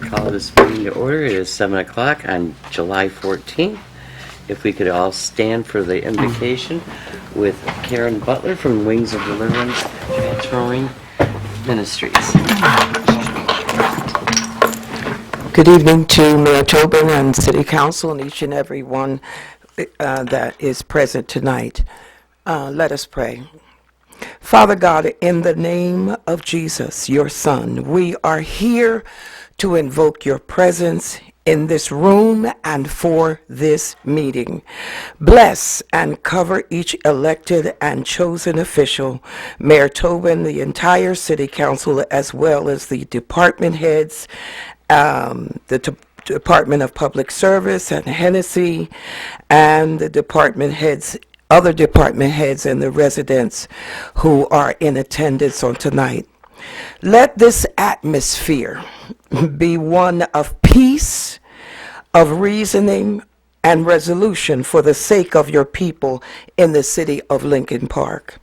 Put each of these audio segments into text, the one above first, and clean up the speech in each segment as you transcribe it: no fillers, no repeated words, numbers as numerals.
Call this meeting to order. It is 7 o'clock on July 14th. If we could all stand for the invocation with Karen Butler from Wings of Deliverance Transforming Ministries. Good evening to Mayor Tobin and City Council and each and every one that is present tonight. Let us pray. Father God, in the name of Jesus, your Son, we are here to invoke your presence in this room and for this meeting. Bless and cover each elected and chosen official, Mayor Tobin, the entire City Council, as well as the department heads, Department of Public Service and Hennessy, and the department heads, other department heads, and the residents who are in attendance on tonight. Let this atmosphere be one of peace, of reasoning, and resolution for the sake of your people in the city of Lincoln Park.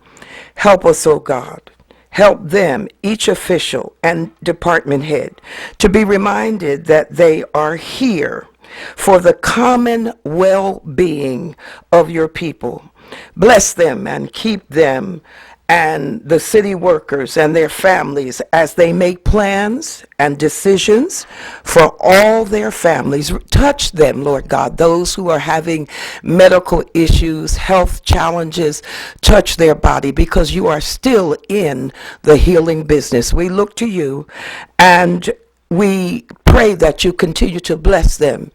Help us, O God. Help them, each official and department head, to be reminded that they are here for the common well-being of your people. Bless them and keep them and the city workers and their families as they make plans and decisions for all their families. Touch them, Lord God, those who are having medical issues, health challenges. Touch their body, because you are still in the healing business. We look to you, and we pray that you continue to bless them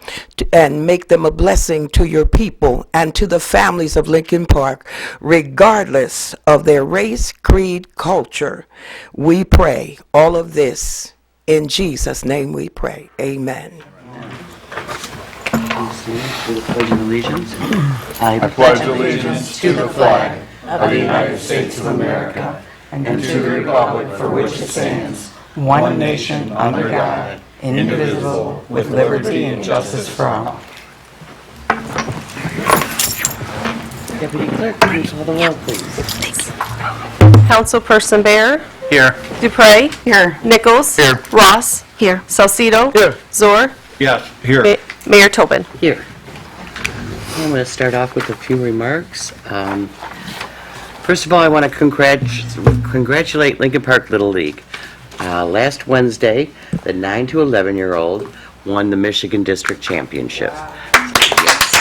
and make them a blessing to your people and to the families of Lincoln Park, regardless of their race, creed, culture. We pray all of this in Jesus' name we pray. Amen. Please stand for the Pledge of Allegiance. I pledge allegiance to the flag of the United States of America and to the republic for which it stands, one nation under God, indivisible, with liberty and justice for all. Deputy Clerk, please call the roll, please. Councilperson Bear. Here. Dupre. Here. Nichols. Here. Ross. Here. Salcido. Here. Zor. Yes, here. Mayor Tobin. Here. I'm going to start off with a few remarks. First of all, I want to congratulate Lincoln Park Little League. Last Wednesday, the 9 to 11-year-old won the Michigan District Championship. Yes.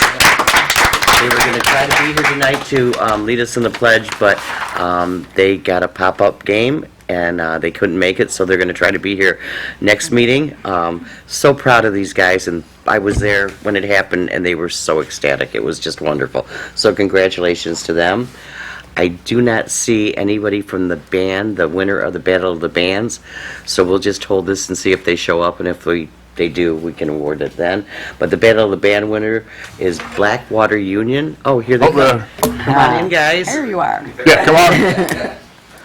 They were going to try to be here tonight to lead us in the pledge, but they got a pop-up game and they couldn't make it, so they're going to try to be here next meeting. So proud of these guys, and I was there when it happened, and they were so ecstatic. It was just wonderful. So congratulations to them. I do not see anybody from the band, the winner of the Battle of the Bands, so we'll just hold this and see if they show up, and if they do, we can award it then. But the Battle of the Band winner is Blackwater Union. Oh, here they come. Come on in, guys. There you are. Yeah, come on.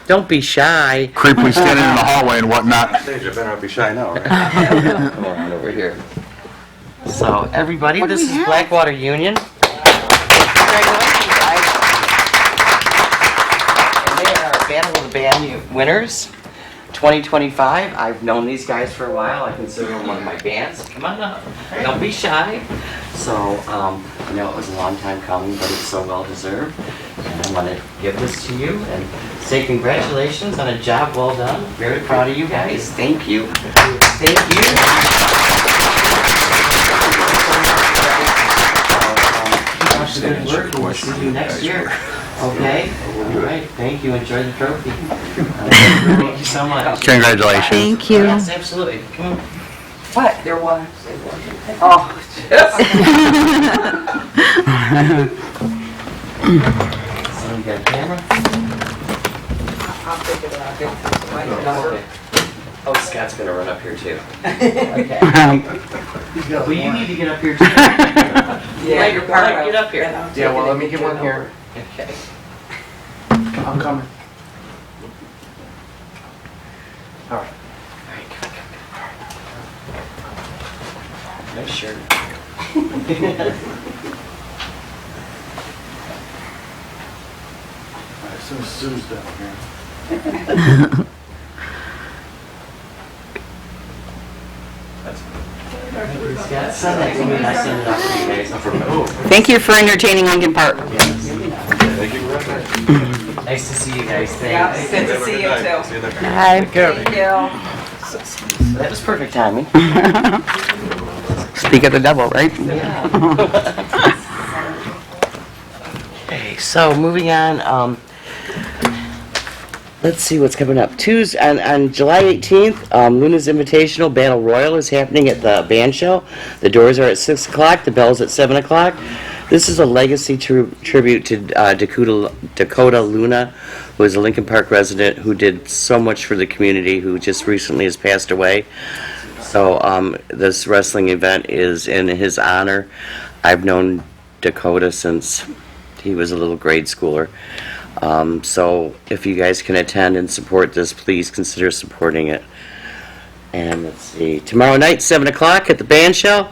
Don't be shy. Creepily standing in the hallway and whatnot. You better not be shy now, right? Come on over here. So, everybody, this is Blackwater Union. Congratulations, guys. They are Battle of the Band winners, 2025. I've known these guys for a while. I consider them one of my bands. Come on up. Don't be shy. So, I know it was a long time coming, but it's so well deserved. And I want to give this to you and say congratulations on a job well done. Very proud of you guys. Thank you. Thank you. Keep up the good work. We'll see you next year. Okay? All right. Thank you. Enjoy the trophy. Thank you so much. Congratulations. Thank you. Yes, absolutely. Come on. What? There was. Oh. So we got a camera. I'll take it out. Okay. Oh, Scott's gonna run up here too. Okay. Well, you need to get up here too. Yeah, You're part. Get up here. Yeah, well, let me get one here. Okay. I'm coming. All right, come on. Nice shirt. Some Sue's down here. Send that to me and I send it out to you guys. Thank you for entertaining Lincoln Park. Thank you very much. Nice to see you guys, Yeah, thanks. good to see you too. See you next week. Hi. Thank you. That was perfect timing. Speak of the devil, right? Okay, so moving on, let's see what's coming up. Tuesday, on July 18th, Luna's Invitational Battle Royal is happening at the band show. The doors are at 6 o'clock, the bell's at 7 o'clock. This is a legacy tribute to Dakota Luna, who is a Lincoln Park resident who did so much for the community, who just recently has passed away. So this wrestling event is in his honor. I've known Dakota since he was a little grade schooler. So if you guys can attend and support this, please consider supporting it. And let's see, tomorrow night, 7 o'clock at the band show,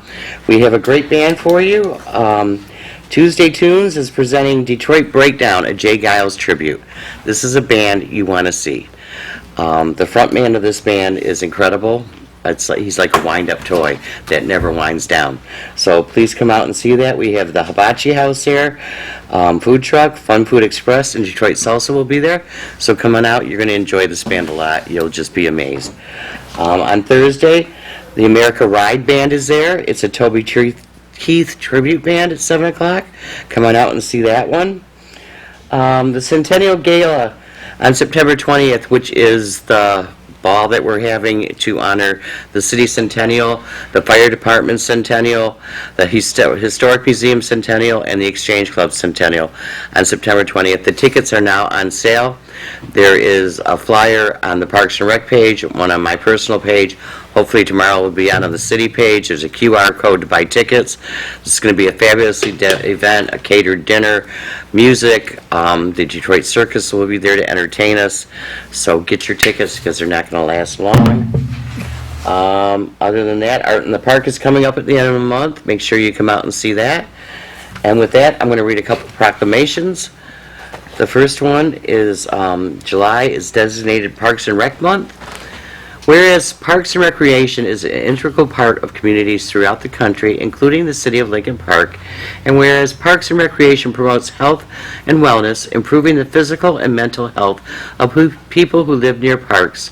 we have a great band for you. Tuesday Tunes is presenting Detroit Breakdown, a Jay Giles tribute. This is a band you want to see. The front man of this band is incredible. He's like a wind-up toy that never winds down. So please come out and see that. We have the Hibachi House here, food truck, Fun Food Express, and Detroit Salsa will be there. So come on out. You're going to enjoy this band a lot. You'll just be amazed. On Thursday, the America Ride Band is there. It's a Toby Keith tribute band at 7 o'clock. Come on out and see that one. The Centennial Gala on September 20th, which is the ball that we're having to honor the city centennial, the fire department centennial, the historic museum centennial, and the exchange club centennial on September 20th. The tickets are now on sale. There is a flyer on the Parks and Rec page, one on my personal page. Hopefully tomorrow will be on the city page. There's a QR code to buy tickets. This is going to be a fabulous event, a catered dinner, music. The Detroit Circus will be there to entertain us. So get your tickets because they're not going to last long. Other than that, Art in the Park is coming up at the end of the month. Make sure you come out and see that. And with that, I'm going to read a couple proclamations. The first one is July is designated Parks and Rec Month. Whereas Parks and Recreation is an integral part of communities throughout the country, including the city of Lincoln Park, and whereas Parks and Recreation promotes health and wellness, improving the physical and mental health of people who live near parks,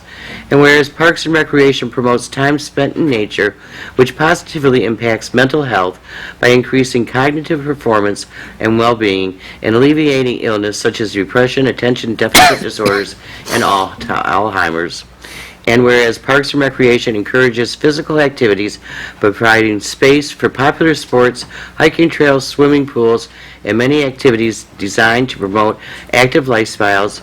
and whereas Parks and Recreation promotes time spent in nature, which positively impacts mental health by increasing cognitive performance and well-being and alleviating illness such as depression, attention deficit disorders, and Alzheimer's. And whereas Parks and Recreation encourages physical activities by providing space for popular sports, hiking trails, swimming pools, and many activities designed to promote active lifestyles,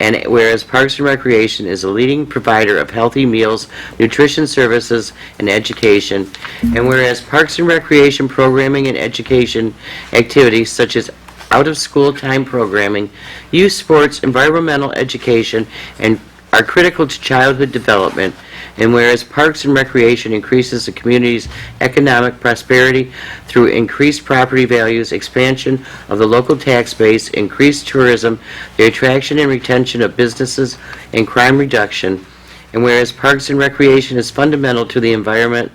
and whereas Parks and Recreation is a leading provider of healthy meals, nutrition services, and education, and whereas Parks and Recreation programming and education activities such as out-of-school time programming, youth sports, environmental education, and are critical to childhood development, and whereas Parks and Recreation increases the community's economic prosperity through increased property values, expansion of the local tax base, increased tourism, the attraction and retention of businesses, and crime reduction, and whereas Parks and Recreation is fundamental to the environment,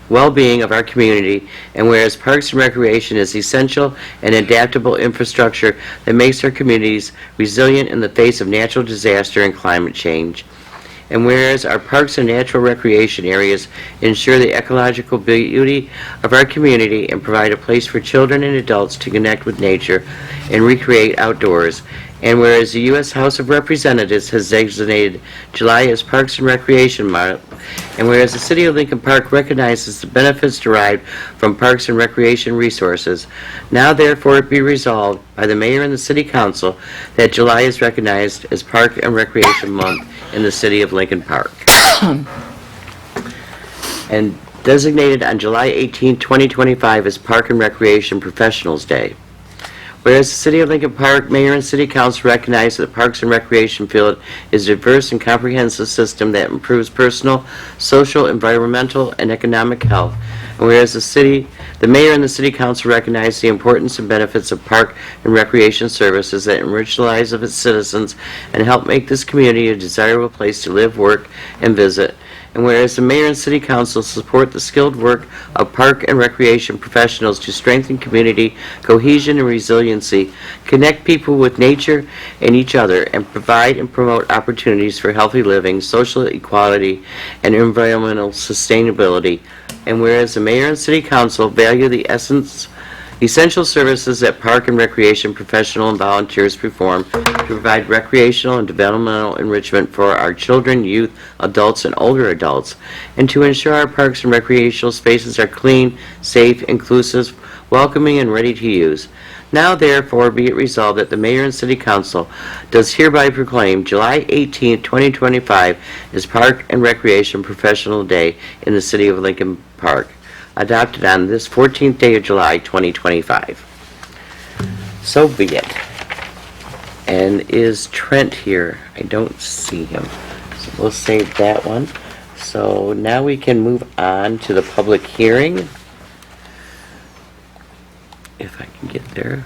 well-being of our community, and whereas Parks and Recreation is essential and adaptable infrastructure that makes our communities resilient in the face of natural disaster and climate change. And whereas our parks and natural recreation areas ensure the ecological beauty of our community and provide a place for children and adults to connect with nature and recreate outdoors. And whereas the U.S. House of Representatives has designated July as Parks and Recreation Month, and whereas the City of Lincoln Park recognizes the benefits derived from parks and recreation resources, now therefore it be resolved by the Mayor and the City Council that July is recognized as Park and Recreation Month in the City of Lincoln Park. And designated on July 18, 2025 as Park and Recreation Professionals Day. Whereas the City of Lincoln Park, Mayor and City Council recognize that the Parks and Recreation field is a diverse and comprehensive system that improves personal, social, environmental, and economic health. And whereas the Mayor and the City Council recognize the importance and benefits of park and recreation services that enrich the lives of its citizens and help make this community a desirable place to live, work, and visit. And whereas the mayor and city council support the skilled work of park and recreation professionals to strengthen community cohesion and resiliency, connect people with nature and each other, and provide and promote opportunities for healthy living, social equality, and environmental sustainability. And whereas the mayor and city council value the essential services that park and recreation professional and volunteers perform to provide recreational and developmental enrichment for our children, youth, adults, and older adults, and to ensure our parks and recreational spaces are clean, safe, inclusive, welcoming, and ready to use. Now, therefore, be it resolved that the mayor and city council does hereby proclaim July 18, 2025 as Park and Recreation Professional Day in the city of Lincoln Park, adopted on this 14th day of July, 2025. So be it. And is Trent here? I don't see him. So we'll save that one. So now we can move on to the public hearing. If I can get there.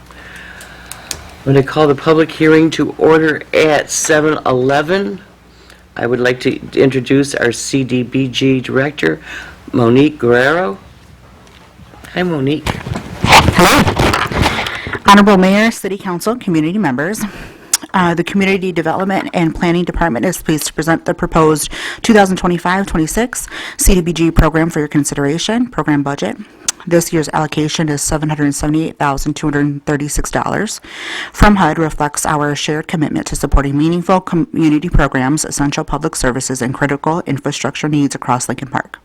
I'm going to call the public hearing to order at 7:11. I would like to introduce our CDBG director, Monique Guerrero. Hi, Monique. Honorable Mayor, City Council, community members, the Community Development and Planning Department is pleased to present the proposed 2025-26 CDBG program for your consideration, program budget. This year's allocation is $778,236. From HUD reflects our shared commitment to supporting meaningful community programs, essential public services, and critical infrastructure needs across Lincoln Park.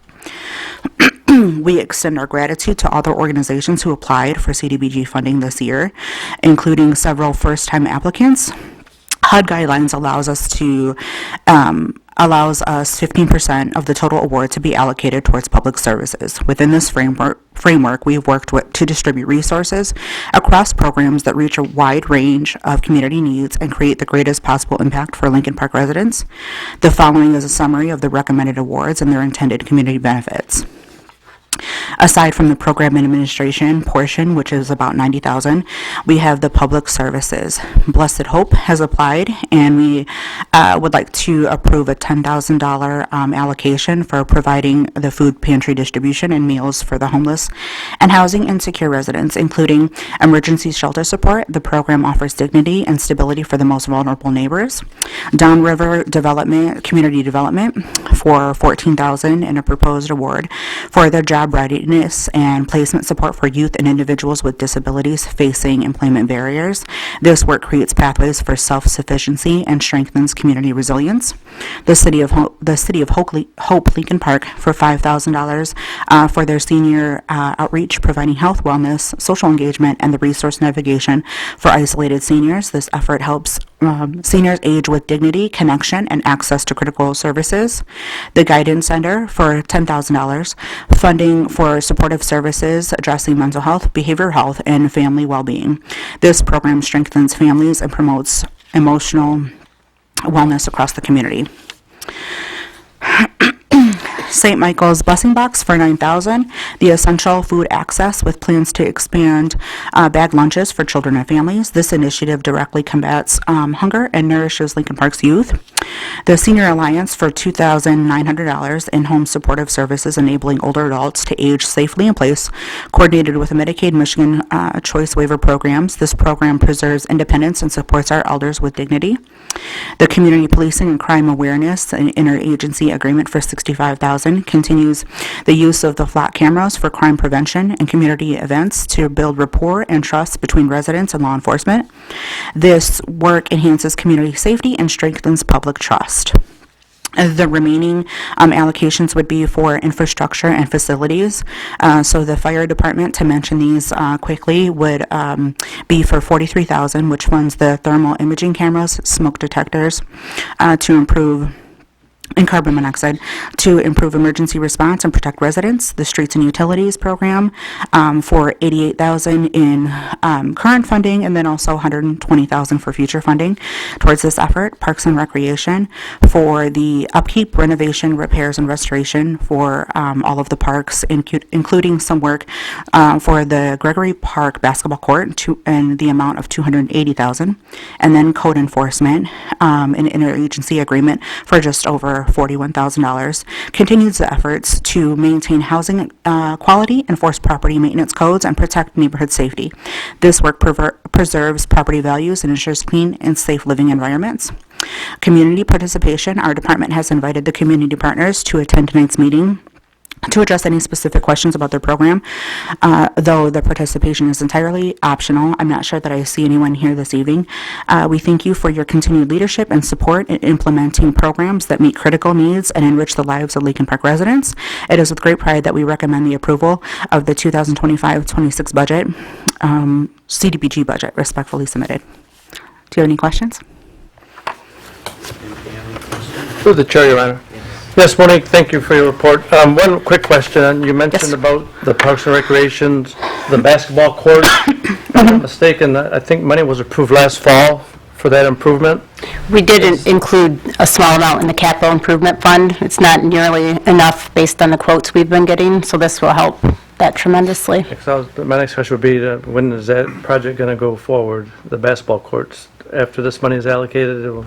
We extend our gratitude to other organizations who applied for CDBG funding this year, including several first-time applicants. HUD guidelines allows us 15% of the total award to be allocated towards public services. Within this framework, we've worked to distribute resources across programs that reach a wide range of community needs and create the greatest possible impact for Lincoln Park residents. The following is a summary of the recommended awards and their intended community benefits. Aside from the program administration portion, which is about $90,000, we have the public services. Blessed Hope has applied, and we would like to approve a $10,000 allocation for providing the food pantry distribution and meals for the homeless and housing insecure residents, including emergency shelter support. The program offers dignity and stability for the most vulnerable neighbors. Downriver Community Development for $14,000 in a proposed award for their job readiness and placement support for youth and individuals with disabilities facing employment barriers. This work creates pathways for self-sufficiency and strengthens community resilience. The City of Hope Lincoln Park for $5,000 for their senior outreach, providing health, wellness, social engagement, and the resource navigation for isolated seniors. This effort helps seniors age with dignity, connection, and access to critical services. The Guidance Center for $10,000, funding for supportive services addressing mental health, behavioral health, and family well-being. This program strengthens families and promotes emotional wellness across the community. St. Michael's Blessing Box for $9,000, the essential food access with plans to expand bagged lunches for children and families. This initiative directly combats hunger and nourishes Lincoln Park's youth. The Senior Alliance for $2,900 in-home supportive services enabling older adults to age safely in place, coordinated with the Medicaid Michigan Choice Waiver programs. This program preserves independence and supports our elders with dignity. The Community Policing and Crime Awareness and Interagency Agreement for $65,000 continues the use of the flat cameras for crime prevention and community events to build rapport and trust between residents and law enforcement. This work enhances community safety and strengthens public trust. The remaining allocations would be for infrastructure and facilities. So the fire department, to mention these quickly, would be for $43,000, which funds the thermal imaging cameras, smoke detectors, to improve and carbon monoxide to improve emergency response and protect residents. The Streets and Utilities program for $88,000 in current funding, and then also $120,000 for future funding towards this effort. Parks and Recreation for the upkeep, renovation, repairs, and restoration for all of the parks, including some work for the Gregory Park basketball court and the amount of $280,000, and then code enforcement, an interagency agreement for just over for $41,000, continues the efforts to maintain housing quality, enforce property maintenance codes, and protect neighborhood safety. This work preserves property values and ensures clean and safe living environments. Community participation. Our department has invited the community partners to attend tonight's meeting to address any specific questions about their program. Though the participation is entirely optional, I'm not sure that I see anyone here this evening. We thank you for your continued leadership and support in implementing programs that meet critical needs and enrich the lives of Lincoln Park residents. It is with great pride that we recommend the approval of the 2025-26 budget, CDBG budget, respectfully submitted. Do you have any questions? Through the chair, Your Honor. Yes, Monique, thank you for your report. One quick question. You mentioned about the Parks and Recreations, the basketball court. If I'm not mistaken, I think money was approved last fall for that improvement. We did include a small amount in the capital improvement fund. It's not nearly enough based on the quotes we've been getting, so this will help that tremendously. My next question would be, when is that project going to go forward, the basketball courts? After this money is allocated, it will...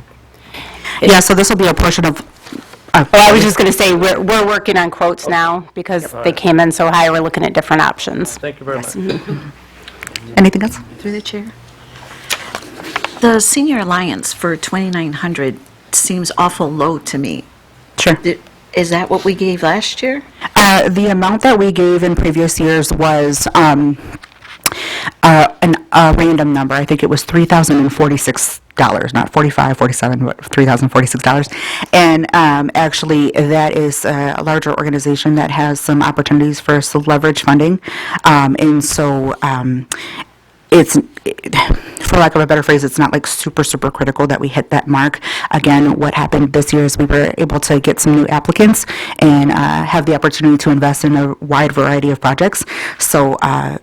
Yeah, so this will be a portion of... Well, I was just going to say, we're working on quotes now because they came in so high, we're looking at different options. Thank you very much. Anything else? Through the chair. The Senior Alliance for 2,900 seems awful low to me. Sure. Is that what we gave last year? The amount that we gave in previous years was a random number. I think it was $3,046, not 45, 47, but $3,046. And actually, that is a larger organization that has some opportunities for some leverage funding. And so it's, for lack of a better phrase, it's not like super critical that we hit that mark. Again, what happened this year is we were able to get some new applicants and have the opportunity to invest in a wide variety of projects. So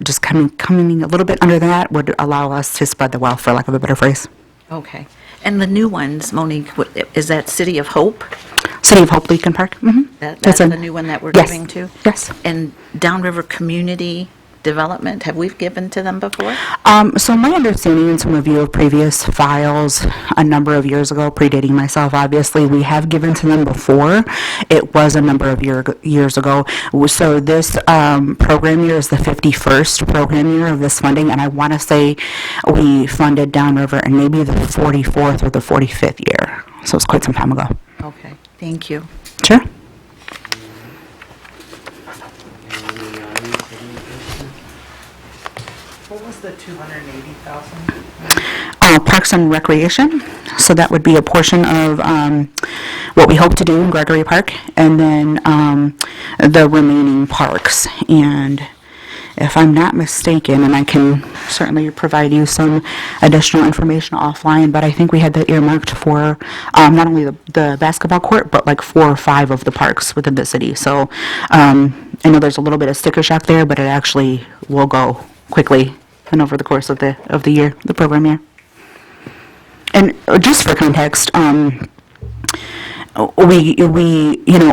just coming a little bit under that would allow us to spread the wealth, for lack of a better phrase. Okay. And the new ones, Monique, is that City of Hope? City of Hope, Lincoln Park. Mm-hmm. That's the new one that we're Yes. giving to? Yes. And Downriver Community Development, have we given to them before? So my understanding in some review of previous files a number of years ago, predating myself, obviously, we have given to them before. It was a number of years ago. So this program year is the 51st program year of this funding, and I want to say we funded Downriver in maybe the 44th or the 45th year. So it's quite some time ago. Okay, thank you. Sure. What was the 280,000? Parks and Recreation, so that would be a portion of what we hope to do in Gregory Park, and then the remaining parks. And if I'm not mistaken, and I can certainly provide you some additional information offline, but I think we had that earmarked for not only the basketball court, but like 4 or 5 of the parks within the city. So I know there's a little bit of sticker shock there, but it actually will go quickly and over the course of the year, the program year. And just for context, we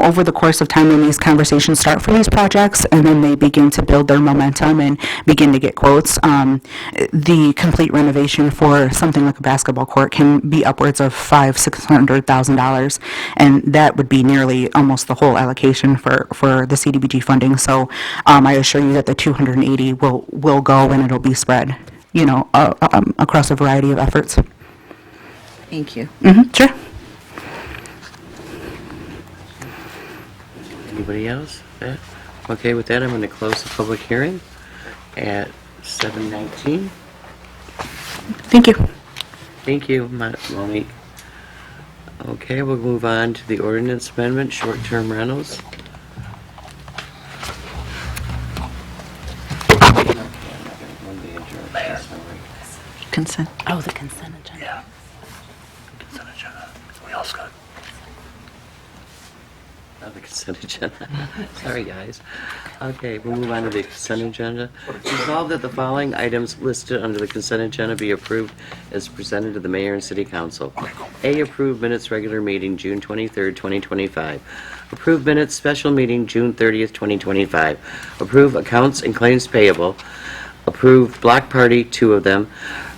over the course of time when these conversations start for these projects and then they begin to build their momentum and begin to get quotes, the complete renovation for something like a basketball court can be upwards of $500,000-$600,000, and that would be nearly almost the whole allocation for the CDBG funding. So I assure you that the 280 will go and it'll be spread, across a variety of efforts. Thank you. Mm-hmm, sure. Anybody else? Okay, with that, I'm going to close the public hearing at 7:19. Thank you. Thank you, Monique. Okay, we'll move on to the ordinance amendment, short-term rentals. Consent. Oh, the consent agenda. We also got The consent agenda. Sorry, guys. Okay, we'll move on to the consent agenda. Resolve that the following items listed under the consent agenda be approved as presented to the mayor and city council. A, approved minutes regular meeting June 23rd, 2025. Approved minutes special meeting June 30th, 2025. Approve accounts and claims payable. Approved block party, 2 of them.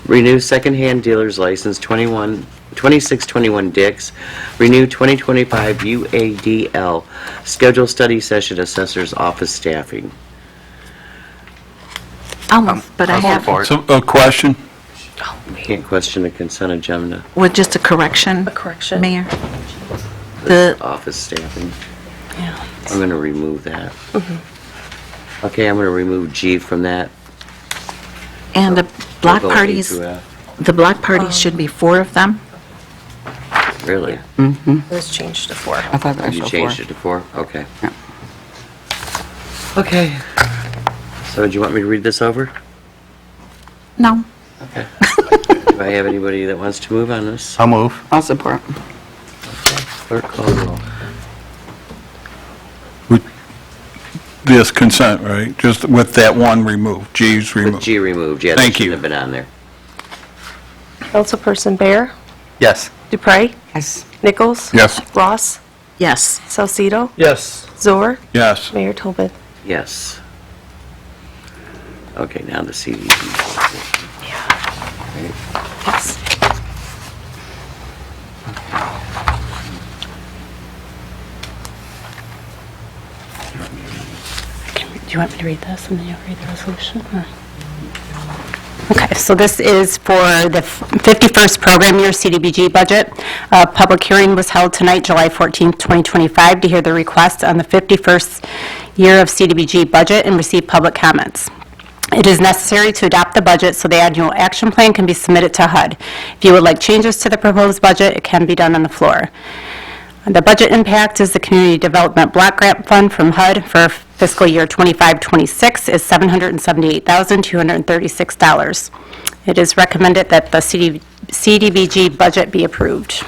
Renew secondhand dealer's license 21 2621 Dix, renew 2025 UADL, schedule study session assessor's office staffing. But I have, So, a question? We can't question the consent agenda, with just a correction. A correction. Mayor. The, office staffing. I'm going to remove that. Okay, I'm going to remove G from that. and the block We'll go A parties, through F. the block parties should be 4 of them. Really? It was changed to 4. I thought that You was changed it to 4? Okay. Yeah. Okay. So do you want me to read this over? No. Okay. Do I have anybody that wants to move on this? I'll move. I'll support. Clerk call the roll. This consent, right? Just with that one removed, G's With removed. G removed, yeah, that Thank shouldn't you. have been on there. Councilperson Bear, Yes. Dupre, Yes. Nichols. Yes. Ross, Yes. Salcido, Yes. Zor, Yes. Mayor Tobin. Yes. Okay, now the CDBG. Yes. Do you want me to read this and then you'll read the resolution? or- Okay, so this is for the 51st program year CDBG budget. A public hearing was held tonight, July 14th, 2025, to hear the request on the 51st year of CDBG budget and receive public comments. It is necessary to adopt the budget so the annual action plan can be submitted to HUD. If you would like changes to the proposed budget, it can be done on the floor. The budget impact is the Community Development Block Grant Fund from HUD for fiscal year 25-26 is $778,236. It is recommended that the CDBG budget be approved.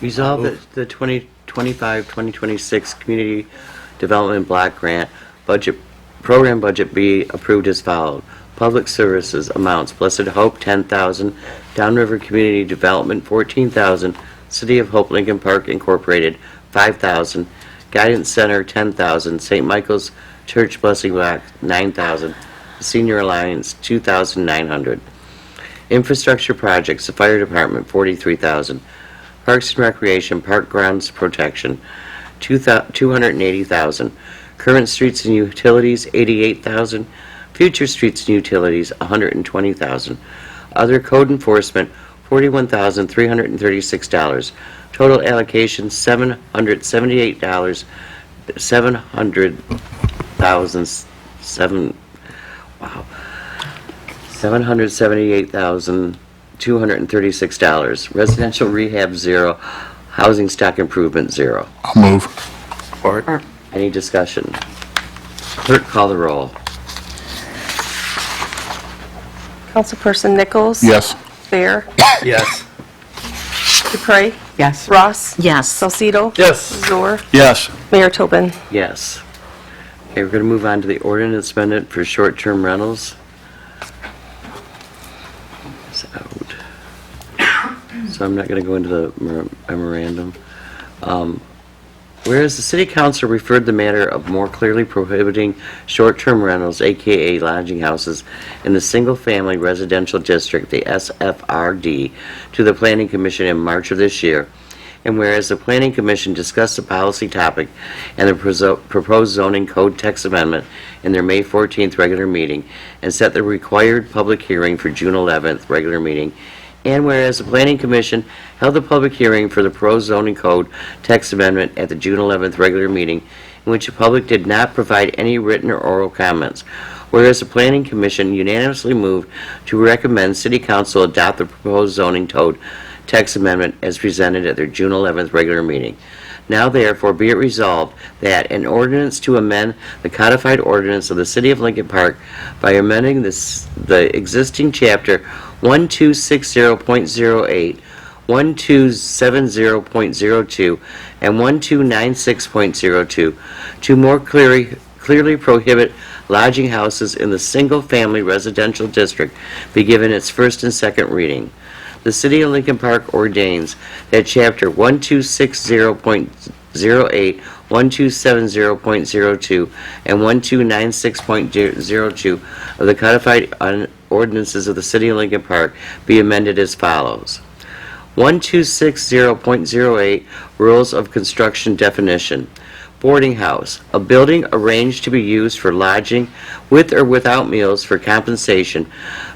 Resolve that the 2025-2026 Community Development Block Grant budget, program budget be approved as followed. Public services amounts, Blessed Hope, $10,000, Downriver Community Development, $14,000, City of Hope Lincoln Park Incorporated, $5,000, Guidance Center, $10,000, St. Michael's Church Blessing Rock, $9,000, Senior Alliance, $2,900. Infrastructure projects, the Fire Department, $43,000. Parks and Recreation, Park Grounds Protection, $280,000. Current Streets and Utilities, $88,000. Future Streets and Utilities, $120,000. Other Code Enforcement, $41,336. Total allocation, $778,000, $778,236. Residential rehab, 0. Housing stock improvement, 0. I'll move. Any discussion? Clerk, call the roll. Councilperson Nichols. Yes. Bear, Yes. Dupre, Yes. Ross, Yes. Salcido. Yes. Zor, Yes. Mayor Tobin. Yes. Okay, we're going to move on to the ordinance amendment for short-term rentals. It's out. So I'm not going to go into the memorandum. Whereas the city council referred the matter of more clearly prohibiting short-term rentals, AKA lodging houses, in the single-family residential district, the SFRD, to the Planning Commission in March of this year, and whereas the Planning Commission discussed the policy topic and the proposed zoning code text amendment in their May 14th regular meeting, and set the required public hearing for June 11th regular meeting, and whereas the Planning Commission held the public hearing for the proposed zoning code text amendment at the June 11th regular meeting, in which the public did not provide any written or oral comments, whereas the Planning Commission unanimously moved to recommend City Council adopt the proposed zoning code text amendment as presented at their June 11th regular meeting. Now therefore be it resolved that an ordinance to amend the codified ordinance of the City of Lincoln Park by amending the existing chapter 1260.08, 1270.02, and 1296.02 to more clearly prohibit lodging houses in the single-family residential district be given its first and second reading. The City of Lincoln Park ordains that Chapter 1260.08, 1270.02, and 1296.02 of the codified ordinances of the City of Lincoln Park be amended as follows. 1260.08, Rules of Construction Definition. Boarding house, a building arranged to be used for lodging with or without meals for compensation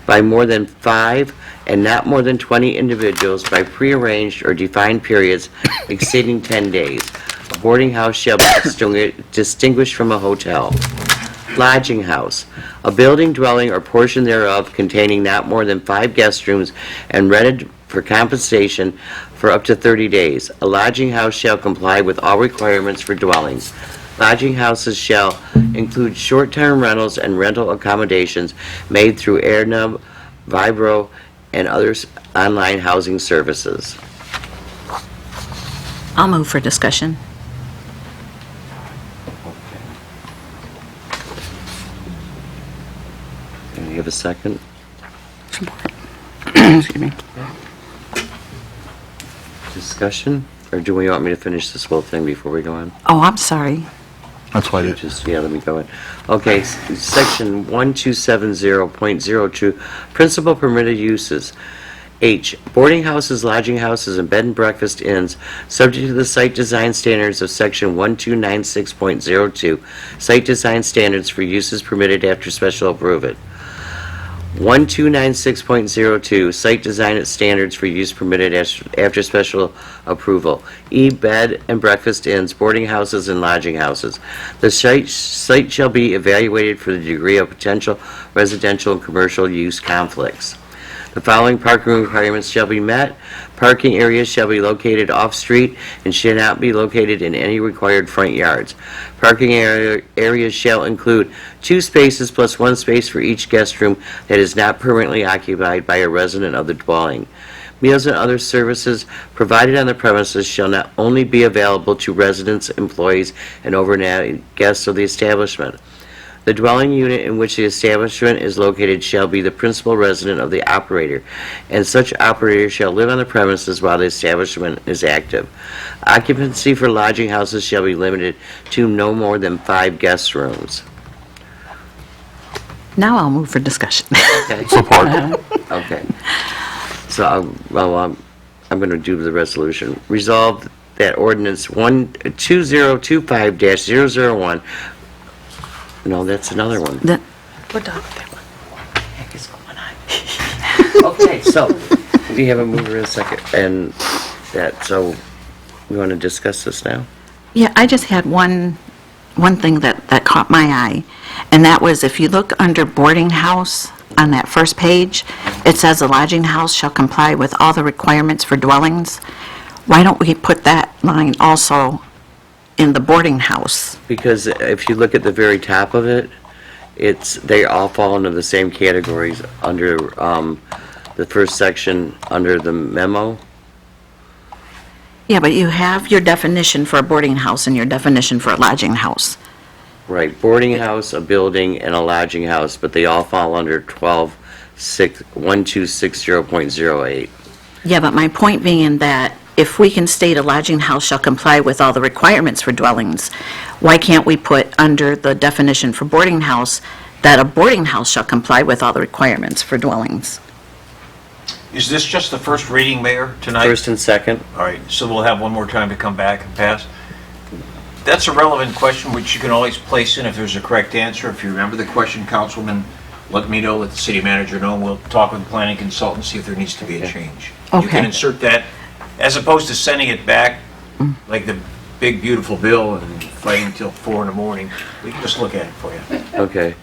by more than 5 and not more than 20 individuals by prearranged or defined periods exceeding 10 days. A boarding house shall be distinguished from a hotel. Lodging house, a building, dwelling, or portion thereof containing not more than 5 guest rooms and rented for compensation for up to 30 days. A lodging house shall comply with all requirements for dwellings. Lodging houses shall include short-term rentals and rental accommodations made through AirNub, Vibro, and other online housing services. I'll move for discussion. Do you have a second? Excuse me. Discussion? Or do we want me to finish this whole thing before we go on? Oh, I'm sorry. That's why I Just, yeah, let me go in. Okay, section 1270.02, principal permitted uses. H, boarding houses, lodging houses, and bed and breakfast inns, subject to the site design standards of section 1296.02, site design standards for uses permitted after special approval. 1296.02, site design standards for use permitted after special approval. E, bed and breakfast inns, boarding houses, and lodging houses. The site shall be evaluated for the degree of potential residential and commercial use conflicts. The following parking requirements shall be met. Parking areas shall be located off-street and shall not be located in any required front yards. Parking areas shall include 2 spaces plus 1 space for each guest room that is not permanently occupied by a resident of the dwelling. Meals and other services provided on the premises shall not only be available to residents, employees, and overnight guests of the establishment. The dwelling unit in which the establishment is located shall be the principal resident of the operator, and such operator shall live on the premises while the establishment is active. Occupancy for lodging houses shall be limited to no more than 5 guest rooms. Now I'll move for discussion. Okay. Support. Okay. So, I'm going to do the resolution. Resolve that ordinance 2025-001. No, that's another one. We're done with that one. What the heck is going on? Okay, so, we have a mover and a second, and that, so, we want to discuss this now? Yeah, I just had one thing that caught my eye, and that was if you look under boarding house on that first page, it says a lodging house shall comply with all the requirements for dwellings. Why don't we put that line also in the boarding house? Because if you look at the very top of it, they all fall into the same categories under the first section under the memo. Yeah, but you have your definition for a boarding house and your definition for a lodging house. Right, boarding house, a building, and a lodging house, but they all fall under 1260.08. Yeah, but my point being that if we can state a lodging house shall comply with all the requirements for dwellings, why can't we put under the definition for boarding house that a boarding house shall comply with all the requirements for dwellings? Is this just the first reading, Mayor, tonight? First and second. All right, so we'll have one more time to come back and pass. That's a relevant question which you can always place in if there's a correct answer. If you remember the question, Councilman, let me know, let the city manager know, and we'll talk with the planning consultant, see if there needs to be a change. You Okay. can insert that, as opposed to sending it back like the big beautiful bill and fighting till 4 in the morning. We can just look at it for you. Okay.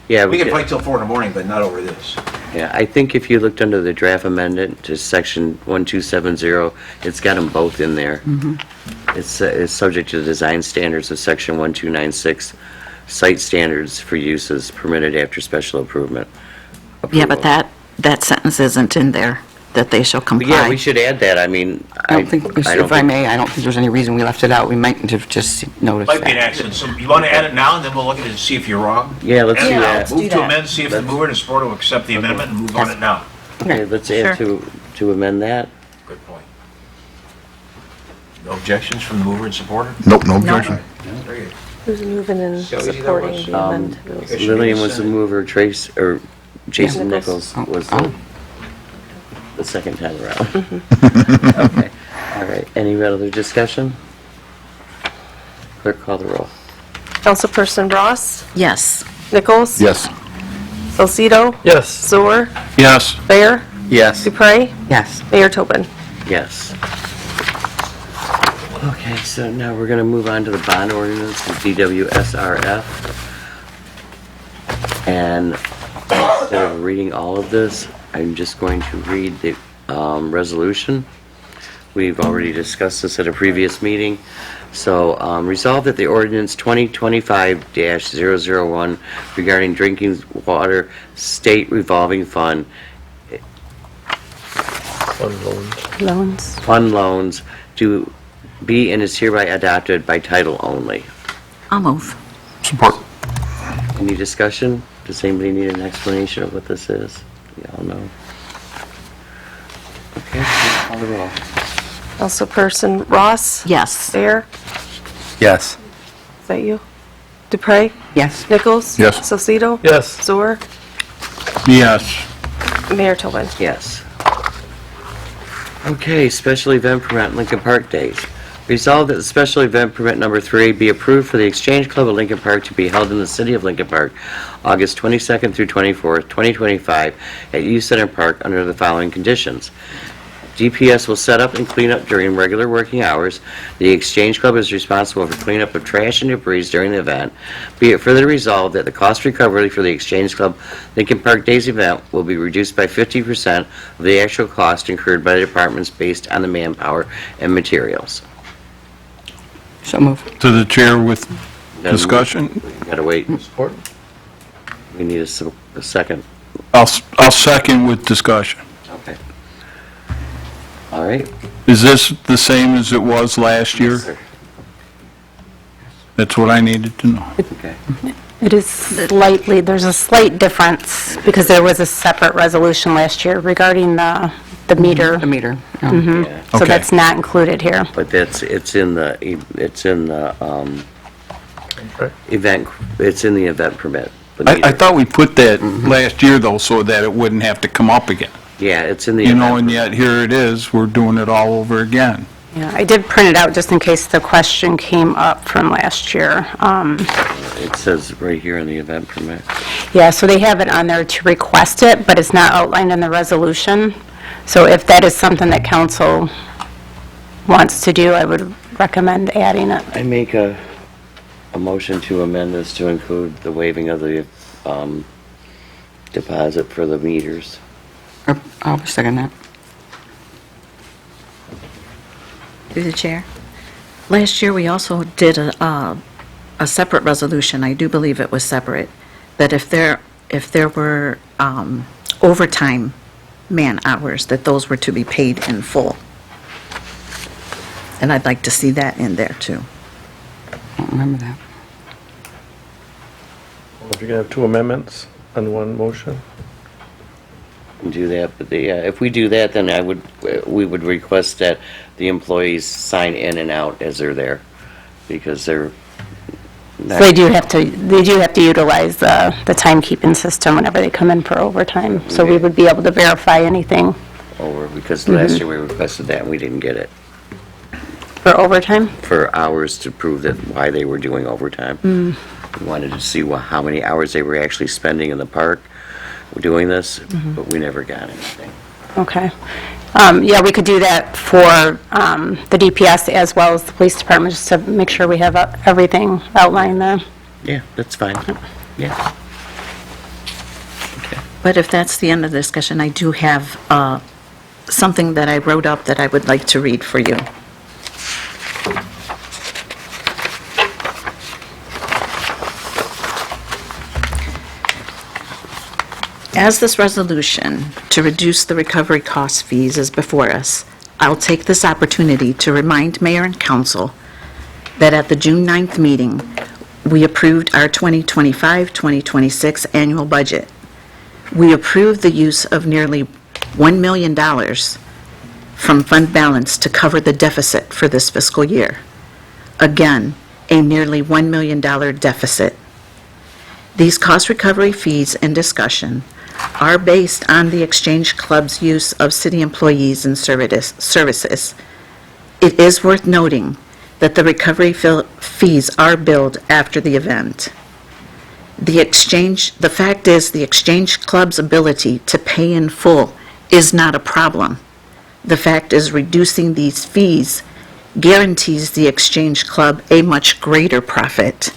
Yeah, We can fight till 4 in the morning, but not over this. yeah, I think if you looked under the draft amendment to section 1270, it's got them both in there. It's subject to the design standards of section 1296, site standards for uses permitted after special approval. Yeah, but that sentence isn't in there, that they shall But comply. yeah, we should add that. I mean, I don't think, if I may, I don't think there's any reason we left it out. We might have just noticed Might be an that. accident. So you want to add it now, and then we'll look at it and see if you're wrong? Yeah, let's do And that. Move to amend, see if the mover and supporter will accept the amendment, and move on it now. Okay, let's add to amend that. Good point. No objections from the mover and supporter? Nope, no objection. Very good. Who's moving and So easy that supporting was. the amendment? Should be Lillian was the Senate. mover, Jason Yeah. Nichols was Oh. the second time around. Okay, all right. Any other discussion? Clerk, call the roll. Councilperson Ross? Yes. Nichols? Yes. Salcido? Yes. Zoer? Yes. Thayer? Yes. Dupre? Yes. Mayor Tobin? Yes. Okay, so now we're going to move on to the bond ordinance, the DWSRF. And instead of reading all of this, I'm just going to read the resolution. We've already discussed this at a previous meeting. So, resolved that the ordinance 2025-001 regarding drinking water state revolving fund Loans. fund loans to be and is hereby adopted by title only. I'll move. Support. Any discussion? Does anybody need an explanation of what this is? We all know. Okay, please call the roll. Councilperson Ross? Yes. Thayer? Yes. Is that you? Dupre? Yes. Nichols? Yes. Salcido? Yes. Zoer? Yes. Mayor Tobin? Yes. Okay, special event permit, Lincoln Park Days. Resolved that the special event permit number 3 be approved for the Exchange Club of Lincoln Park to be held in the city of Lincoln Park, August 22nd through 24th, 2025, at U Center Park under the following conditions. DPS will set up and clean up during regular working hours. The Exchange Club is responsible for cleanup of trash and debris during the event. Be it further resolved that the cost recovery for the Exchange Club Lincoln Park Days event will be reduced by 50% of the actual cost incurred by the departments based on the manpower and materials. So move. To the chair with Then discussion. we Gotta wait. Support. We need a second. I'll second with discussion. Okay. All right. Is this the same as it was last year? Yes, sir. That's what I needed to know. Okay. It is slightly, there's a slight difference because there was a separate resolution last year regarding the meter. The meter. Yeah. So Okay. that's not included here. But it's in the event, it's in the event permit. the I meter. thought we put that last year, though, so that it wouldn't have to come up again. Yeah, it's in the You event. know, and yet here it is, we're doing it all over again. Yeah, I did print it out just in case the question came up from last year. It says right here in the event permit. Yeah, so they have it on there to request it, but it's not outlined in the resolution. So if that is something that council wants to do, I would recommend adding it. I make a motion to amend this to include the waiving of the deposit for the meters. I'll second that. Through the chair. Last year, we also did a separate resolution, I do believe it was separate, that if there were overtime man hours, that those were to be paid in full. And I'd like to see that in there, too. I don't remember that. If you're going to have two amendments on one motion? Do that, but if we do that, then we would request that the employees sign in and out as they're there, because they're So they do have to utilize the timekeeping system whenever they come in for overtime. So we would be able to verify anything over, because last year we requested that and we didn't get it, for overtime. for hours to prove that why they were doing overtime. We wanted to see how many hours they were actually spending in the park doing this, but we never got anything. Okay. Yeah, we could do that for the DPS as well as the police department, just to make sure we have everything outlined there. Yeah, that's fine. Yeah. But if that's the end of the discussion, I do have something that I wrote up that I would like to read for you. As this resolution to reduce the recovery cost fees is before us, I'll take this opportunity to remind Mayor and Council that at the June 9th meeting, we approved our 2025-2026 annual budget. We approved the use of nearly $1 million from fund balance to cover the deficit for this fiscal year. Again, a nearly $1 million deficit. These cost recovery fees in discussion are based on the Exchange Club's use of city employees and services. It is worth noting that the recovery fees are billed after the event. The fact is, the Exchange Club's ability to pay in full is not a problem. The fact is, reducing these fees guarantees the Exchange Club a much greater profit.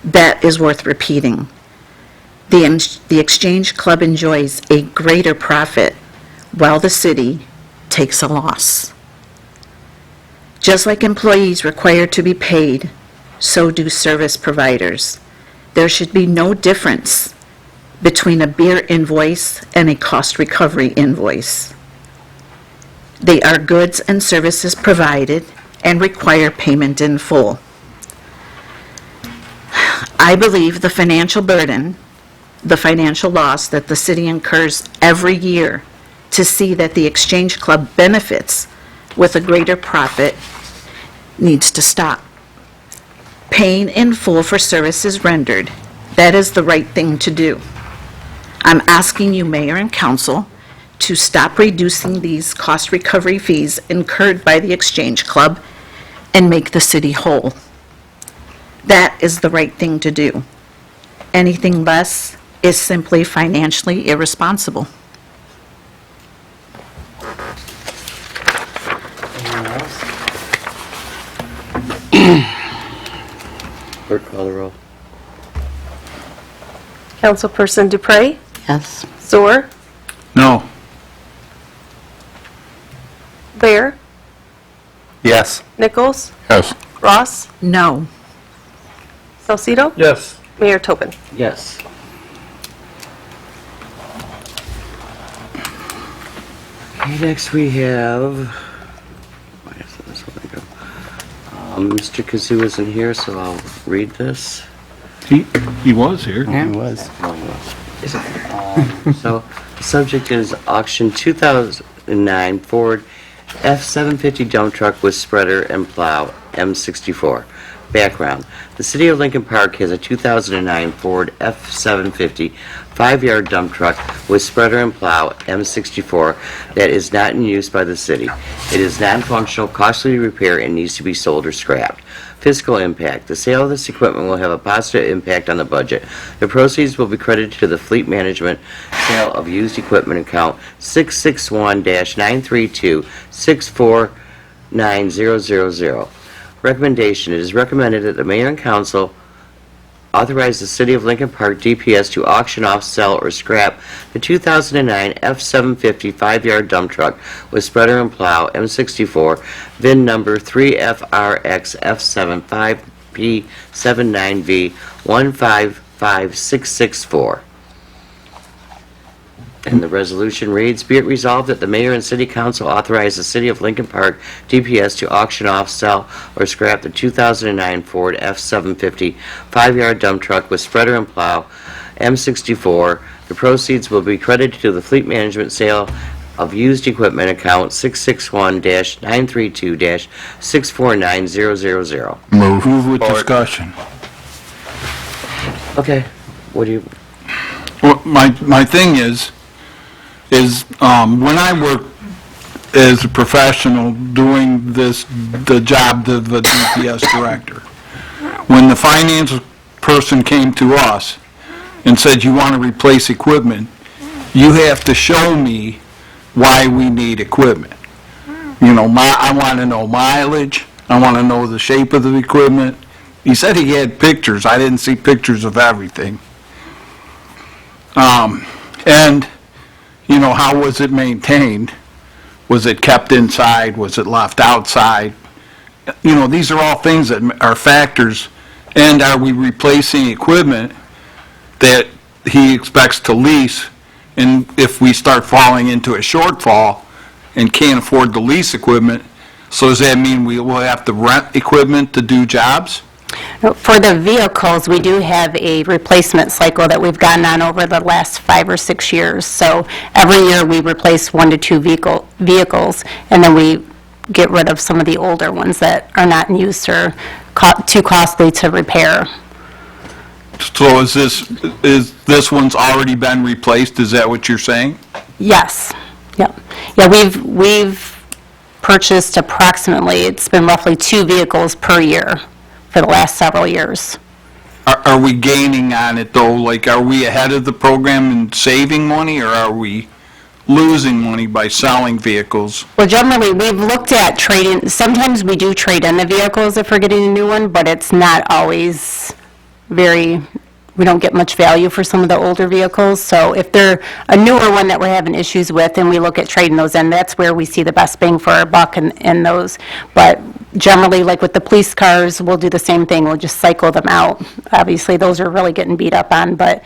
That is worth repeating. The Exchange Club enjoys a greater profit while the city takes a loss. Just like employees require to be paid, so do service providers. There should be no difference between a beer invoice and a cost recovery invoice. They are goods and services provided and require payment in full. I believe the financial burden, the financial loss that the city incurs every year to see that the Exchange Club benefits with a greater profit needs to stop. Paying in full for services rendered, that is the right thing to do. I'm asking you, Mayor and Council, to stop reducing these cost recovery fees incurred by the Exchange Club and make the city whole. That is the right thing to do. Anything less is simply financially irresponsible. Anyone else? Clerk, call the roll. Councilperson Dupre, Yes. Zoer, No. Bear, Yes. Nichols, Yes. Ross, No. Salcido, Yes. Mayor Tobin. Yes. Okay, next we have, why isn't this one go? Mr. Kazoo isn't here, so I'll read this. He was here. Yeah. Was. So, the subject is auction 2009 Ford F-750 dump truck with spreader and plow, M64. Background: the City of Lincoln Park has a 2009 Ford F-750 5-yard dump truck with spreader and plow, M64, that is not in use by the city. It is non-functional, costly to repair, and needs to be sold or scrapped. Fiscal impact: the sale of this equipment will have a positive impact on the budget. The proceeds will be credited to the Fleet Management Sale of Used Equipment account 661-932-649000. Recommendation: it is recommended that the Mayor and Council authorize the City of Lincoln Park DPS to auction off, sell, or scrap the 2009 F-750 5-yard dump truck with spreader and plow, M64, VIN number 3FRX-F75P79V155664. And the resolution reads, be it resolved that the mayor and city council authorize the City of Lincoln Park DPS to auction off, sell, or scrap the 2009 Ford F-750 5-yard dump truck with spreader and plow, M64. The proceeds will be credited to the Fleet Management Sale of Used Equipment account 661-932-649000. Move with discussion. Okay, what do you, Well, my thing is when I work as a professional doing the job of the DPS director, when the finance person came to us and said, you want to replace equipment, you have to show me why we need equipment. You know, I want to know mileage, I want to know the shape of the equipment. He said he had pictures. I didn't see pictures of everything. And, you know, how was it maintained? Was it kept inside? Was it left outside? You know, these are all things that are factors. And are we replacing equipment that he expects to lease? And if we start falling into a shortfall and can't afford to lease equipment, so does that mean we will have to rent equipment to do jobs? For the vehicles, we do have a replacement cycle that we've gotten on over the last 5 or 6 years. So every year, we replace 1 to 2 vehicles, and then we get rid of some of the older ones that are not in use or too costly to repair. So So is this one's already been replaced? Is that what you're saying? Yes, yeah. Yeah, we've purchased approximately, it's been roughly 2 vehicles per year for the last several years. Are we gaining on it, though? Like, are we ahead of the program in saving money, or are we losing money by selling vehicles? Well, generally, we've looked at trading, sometimes we do trade in the vehicles if we're getting a new one, but it's not always we don't get much value for some of the older vehicles. So if they're a newer one that we're having issues with, and we look at trading those in, that's where we see the best bang for our buck in those. But generally, like with the police cars, we'll do the same thing. We'll just cycle them out. Obviously, those are really getting beat up on, but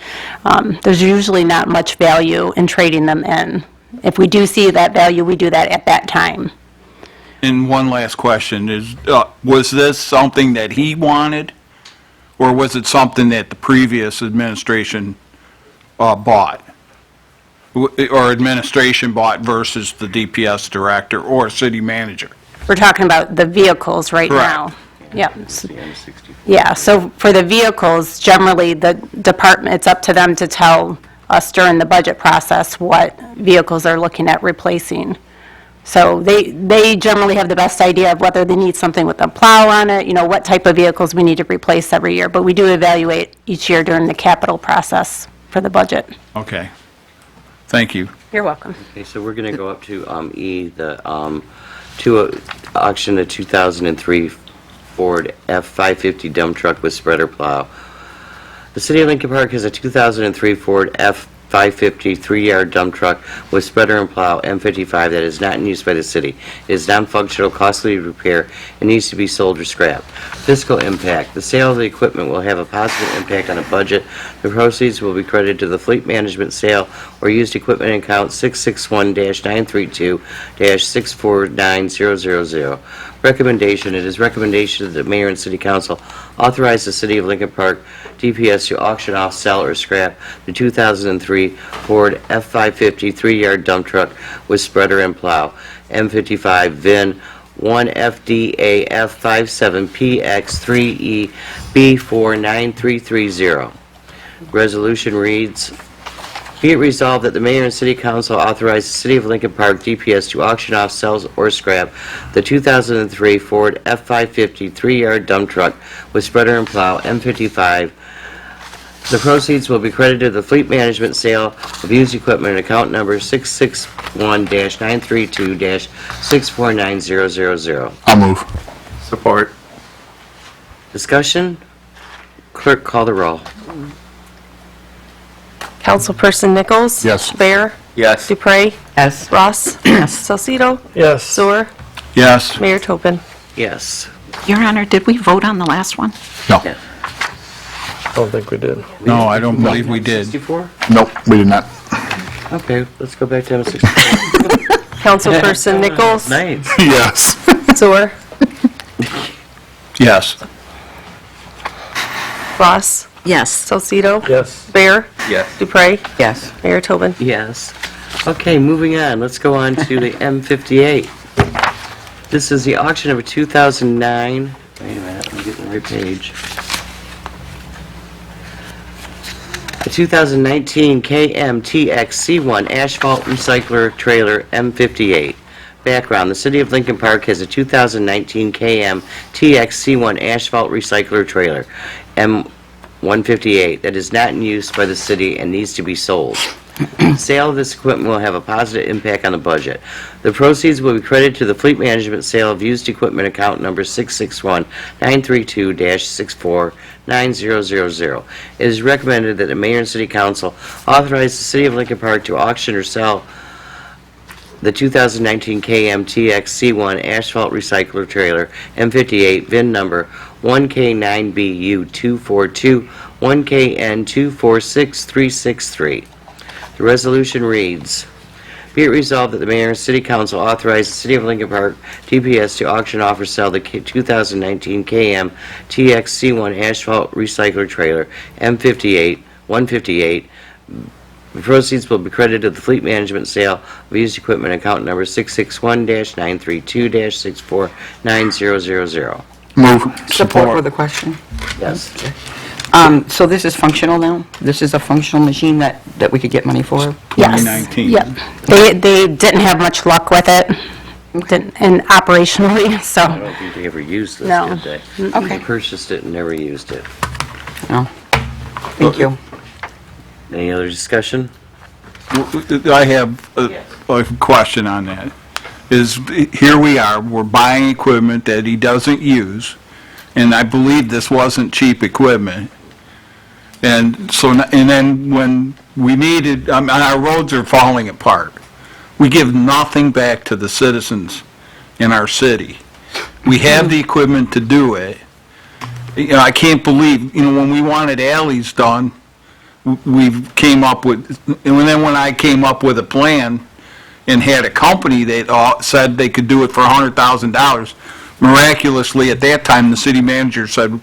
there's usually not much value in trading them in. If we do see that value, we do that at that time. And one last question is, was this something that he wanted, or was it something that the previous administration bought? Or administration bought versus the DPS director or city manager? We're talking about the vehicles right now. Yeah. Yeah, so for the vehicles, generally, the department, it's up to them to tell us during the budget process what vehicles they're looking at replacing. So they generally have the best idea of whether they need something with a plow on it, what type of vehicles we need to replace every year. But we do evaluate each year during the capital process for the budget. Okay. Thank you. You're welcome. Okay, so we're going to go up to E, to auction a 2003 Ford F-550 dump truck with spreader plow. The City of Lincoln Park has a 2003 Ford F-550 3-yard dump truck with spreader and plow M55 that is not in use by the city. It is non-functional, costly to repair, and needs to be sold or scrapped. Fiscal impact. The sale of the equipment will have a positive impact on the budget. The proceeds will be credited to the Fleet Management Sale or Used Equipment Account 661-932-649000. Recommendation. It is recommendation that the Mayor and City Council authorize the City of Lincoln Park DPS to auction off, sell, or scrap the 2003 Ford F-550 3-yard dump truck with spreader and plow, M55 VIN 1FDAF57PX3EB49330. Resolution reads, be it resolved that the Mayor and City Council authorize the City of Lincoln Park DPS to auction off, sell, or scrap the 2003 Ford F-550 3-yard dump truck with spreader and plow, M55. The proceeds will be credited to the Fleet Management Sale of Used Equipment, account number 661-932-649000. I'll move. Support. Discussion? Clerk, call the roll. Councilperson Nichols? Yes. Bear? Yes. Dupre? Yes. Ross? Yes. Salcido? Yes. Sewer? Yes. Mayor Tobin? Yes. Your Honor, did we vote on the last one? No. Yeah. I don't think we did. No, I don't believe we did. 64? Nope, we did not. Okay, let's go back to M64. Councilperson Nichols? Nice. Yes. Sewer? Yes. Ross? Yes. Salcido? Yes. Bear? Yes. Dupre? Yes. Mayor Tobin? Yes. Okay, moving on. Let's go on to the M58. This is the auction of a 2009. Wait a minute, I'm getting the right page. A 2019 KMTX C1 asphalt recycler trailer M58. Background, the City of Lincoln Park has a 2019 KM TX C1 asphalt recycler trailer M158 that is not in use by the city and needs to be sold. Sale of this equipment will have a positive impact on the budget. The proceeds will be credited to the Fleet Management Sale of Used Equipment account number 661-932-649000. It is recommended that the Mayor and City Council authorize the City of Lincoln Park to auction or sell the 2019 KM TX C1 asphalt recycler trailer M58 VIN number 1K9BU242 1KN246363. The resolution reads, be it resolved that the Mayor and City Council authorize the City of Lincoln Park DPS to auction off or sell the 2019 KM TX C1 asphalt recycler trailer M58 158. The proceeds will be credited to the Fleet Management Sale of Used Equipment account number 661-932-649000. Move. Support with a question. Yes. So this is functional now? This is a functional machine that we could get money for? Yes. 2019. Yep. They didn't have much luck with it, and operationally, so. I don't think they ever used this, No. did they? Okay. They purchased it and never used it. No. Thank you. Any other discussion? I have a question on that. Here we are, we're buying equipment that he doesn't use, and I believe this wasn't cheap equipment. And so, and then when we needed, our roads are falling apart. We give nothing back to the citizens in our city. We have the equipment to do it. You know, I can't believe, when we wanted alleys done, we came up with, and then when I came up with a plan and had a company that said they could do it for $100,000, miraculously, at that time, the city manager said,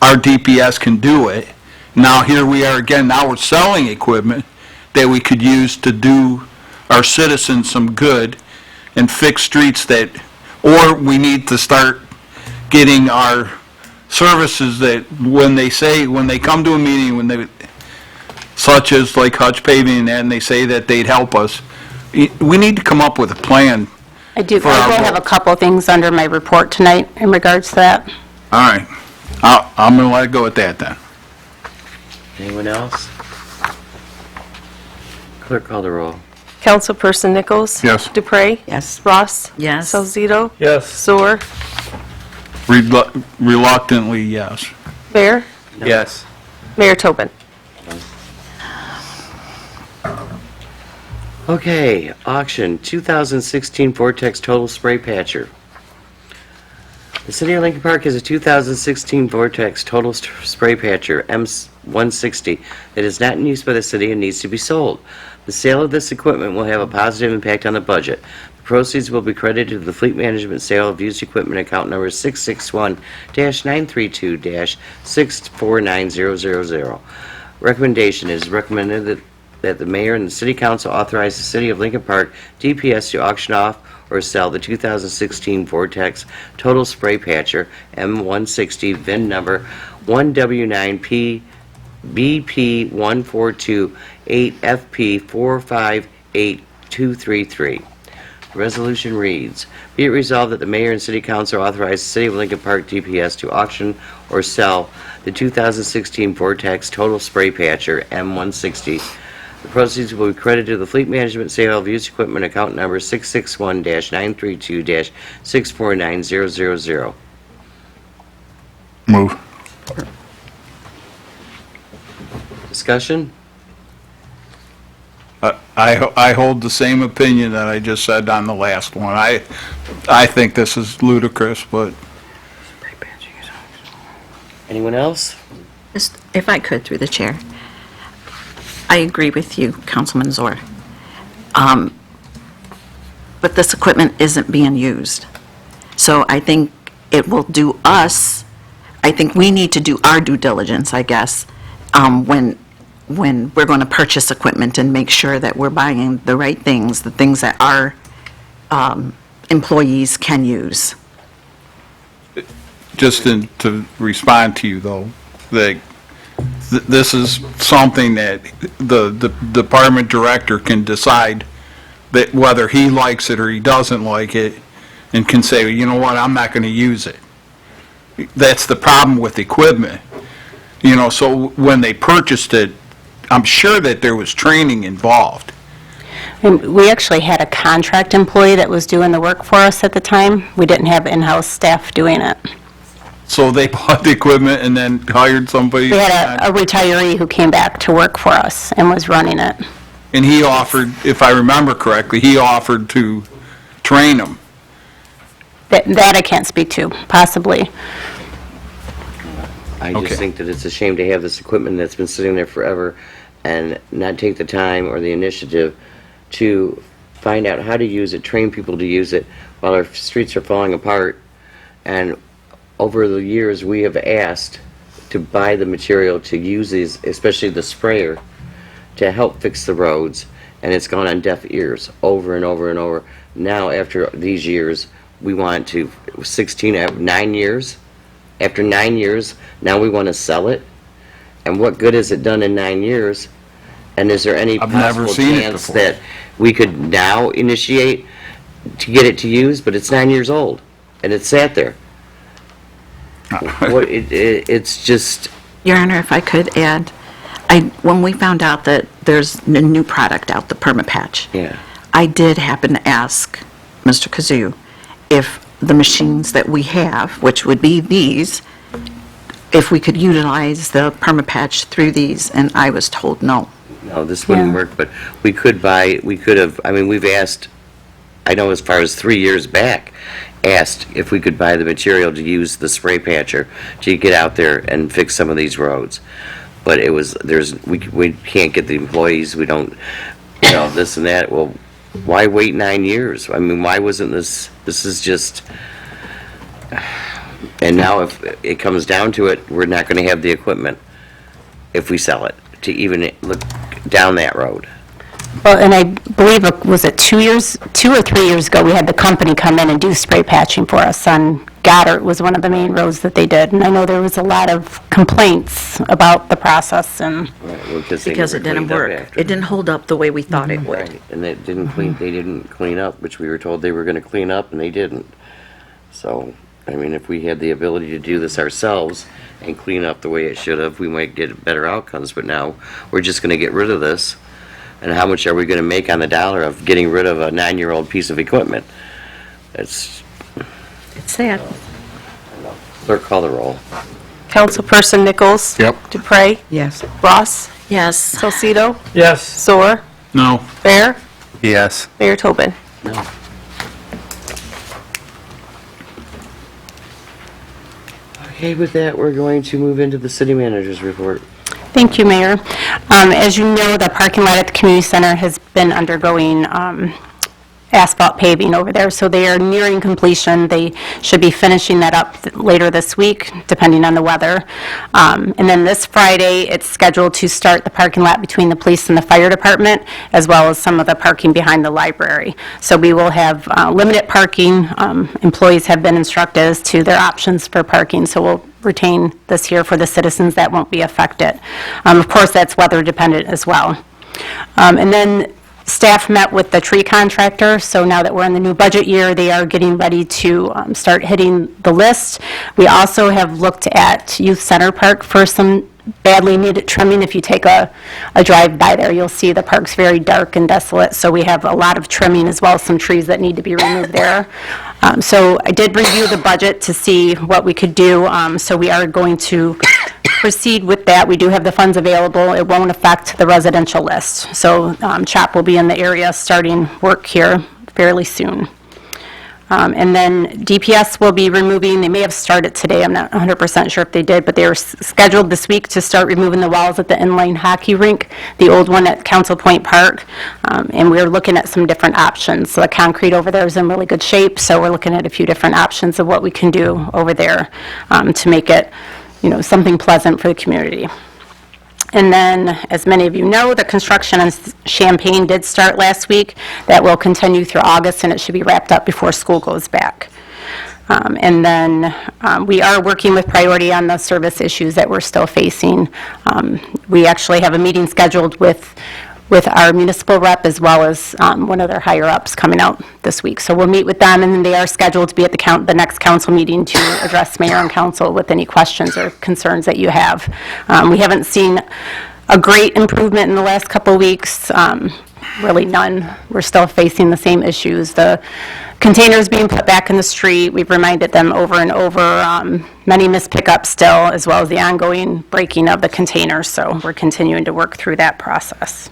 our DPS can do it. Now, here we are again, now we're selling equipment that we could use to do our citizens some good and fix streets or we need to start getting our services that when they come to a meeting, such as like Hutch Paving and they say that they'd help us, we need to come up with a plan. I do. For I our will have a roads. couple of things under my report tonight in regards to that. All right. I'm going to let it go at that then. Anyone else? Clerk, call the roll. Councilperson Nichols? Yes. Dupre? Yes. Ross? Yes. Salzito? Yes. Sewer? Reluctantly, yes. Mayor? Yes. Mayor Tobin? Okay, auction, 2016 Vortex Total Spray Patcher. The City of Lincoln Park has a 2016 Vortex Total Spray Patcher M160 that is not in use by the city and needs to be sold. The sale of this equipment will have a positive impact on the budget. The proceeds will be credited to the Fleet Management Sale of Used Equipment account number 661-932-649000. Recommendation is recommended that the mayor and the city council authorize the City of Lincoln Park DPS to auction off or sell the 2016 Vortex Total Spray Patcher M160 VIN number 1W9P BP142-8FP458233. The resolution reads, be it resolved that the mayor and city council authorize the City of Lincoln Park DPS to auction or sell the 2016 Vortex Total Spray Patcher M160. The proceeds will be credited to the Fleet Management Sale of Used Equipment account number 661-932-649000. Move. Discussion? I hold the same opinion that I just said on the last one. I think this is ludicrous, but Anyone else? Just, if I could, through the chair. I agree with you, Councilman Zor. But this equipment isn't being used. So I think it will do us, I think we need to do our due diligence, I guess, when we're going to purchase equipment and make sure that we're buying the right things, the things that our employees can use. just to respond to you, though, that this is something that the department director can decide that whether he likes it or he doesn't like it, and can say, you know what, I'm not going to use it. That's the problem with equipment. You know, so when they purchased it, I'm sure that there was training involved. And we actually had a contract employee that was doing the work for us at the time. We didn't have in-house staff doing it. So they bought the equipment and then hired somebody. We had a retiree who came back to work for us and was running it. And he offered, if I remember correctly, he offered to train them. That I can't speak to, possibly. I just Okay. think that it's a shame to have this equipment that's been sitting there forever and not take the time or the initiative to find out how to use it, train people to use it while our streets are falling apart. And over the years, we have asked to buy the material to use these, especially the sprayer, to help fix the roads, and it's gone on deaf ears over and over and over. Now, after these years, we want to, 9 years, after 9 years, now we want to sell it. And what good has it done in 9 years? And is there any I've never possible seen it chance before. that we could now initiate to get it to use, but it's 9 years old, and it's sat there? It's just, Your Honor, if I could add, when we found out that there's a new product out, the PermaPatch, yeah. I did happen to ask Mr. Kazoo if the machines that we have, which would be these, if we could utilize the PermaPatch through these, and I was told no. No, this wouldn't Yeah. work, but we could have, I mean, we've asked, I know as far as 3 years back, asked if we could buy the material to use the spray patcher to get out there and fix some of these roads. But it was, we can't get the employees, we don't, this and that. Well, why wait 9 years? I mean, why wasn't this is just, and now if it comes down to it, we're not gonna have the equipment if we sell it, to even look down that road. Well, and I believe, was it 2 or 3 years ago, we had the company come in and do spray patching for us on Goddard was one of the main roads that they did. And I know there was a lot of complaints about the process and, Because they Because never it didn't cleaned up work. after. It didn't hold up the way we thought it would. Right, and it didn't they didn't clean up, which we were told they were gonna clean up, and they didn't. So, I mean, if we had the ability to do this ourselves and clean up the way it should have, we might get better outcomes, but now we're just gonna get rid of this. And how much are we gonna make on the dollar of getting rid of a 9-year-old piece of equipment? It's, It's sad. clerk, call the roll. Councilperson Nichols? Yep. Dupre? Yes. Ross? Yes. Salcido? Yes. Soar? No. Bear? Yes. Mayor Tobin? No. Okay, with that, we're going to move into the city manager's report. thank you, Mayor. As you know, the parking lot at the community center has been undergoing asphalt paving over there, so they are nearing completion. They should be finishing that up later this week, depending on the weather. And then this Friday, it's scheduled to start the parking lot between the police and the fire department, as well as some of the parking behind the library. So we will have limited parking. Employees have been instructed as to their options for parking, so we'll retain this here for the citizens that won't be affected. Of course, that's weather dependent as well. And then staff met with the tree contractor, so now that we're in the new budget year, they are getting ready to start hitting the list. We also have looked at Youth Center Park for some badly needed trimming. If you take a drive by there, you'll see the park's very dark and desolate, so we have a lot of trimming as well as some trees that need to be removed there. So I did review the budget to see what we could do, so we are going to proceed with that. We do have the funds available. It won't affect the residential list. So CHOP will be in the area starting work here fairly soon. And then DPS will be removing, they may have started today, I'm not 100% sure if they did, but they were scheduled this week to start removing the walls at the inline hockey rink, the old one at Council Point Park, and we're looking at some different options. So the concrete over there is in really good shape, so we're looking at a few different options of what we can do over there to make it, something pleasant for the community. And then, as many of you know, the construction on Champaign did start last week. That will continue through August, and it should be wrapped up before school goes back. And then we are working with Priority on the service issues that we're still facing. We actually have a meeting scheduled with our municipal rep as well as one of their higher-ups coming out this week. So we'll meet with them, and then they are scheduled to be at the next council meeting to address mayor and council with any questions or concerns that you have. We haven't seen a great improvement in the last couple of weeks, really none. We're still facing the same issues. The containers being put back in the street, we've reminded them over and over, many missed pickups still, as well as the ongoing breaking of the containers, so we're continuing to work through that process.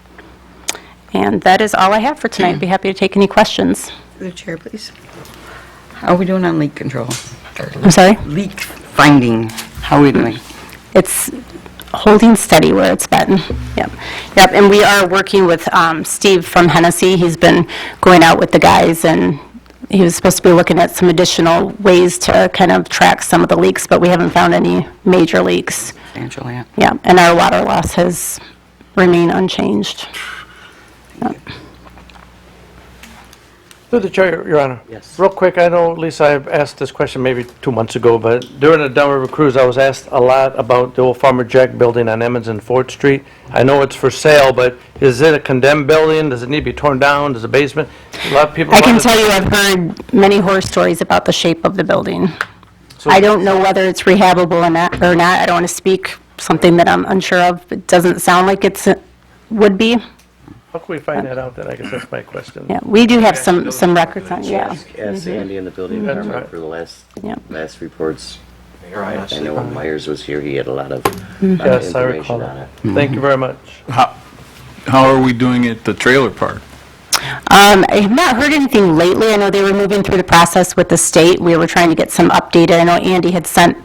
And that is all I have for tonight. I'd be happy to take any questions. Through the chair, please. How are we doing on leak control? I'm sorry? Leak finding, how are we doing? It's holding steady where it's been. Yep, and we are working with Steve from Hennessy. He's been going out with the guys, and he was supposed to be looking at some additional ways to kind of track some of the leaks, but we haven't found any major leaks. Substantial, yeah. Yeah, and our water loss has remained unchanged. Yep. Through the chair, Your Honor. Yes. Real quick, I know, Lisa, I've asked this question maybe 2 months ago, but during the Downriver Cruise, I was asked a lot about the old Farmer Jack building on Emmons and Ford Street. I know it's for sale, but is it a condemned building? Does it need to be torn down? Does a basement? A lot of people. I can tell you, I've heard many horror stories about the shape of the building. I don't know whether it's rehabable or not. I don't want to speak something that I'm unsure of. It doesn't sound like would be. How can we find that out then? I guess that's my question. Yeah, we do have some records on, yeah. Ask Andy in the building That's department right. for the Yeah. last reports. Right. I know when Myers was here, he had a lot of Yes, I recall information on that. it. Thank you very much. How are we doing at the trailer park? I have not heard anything lately. I know they were moving through the process with the state. We were trying to get some updated. I know Andy had sent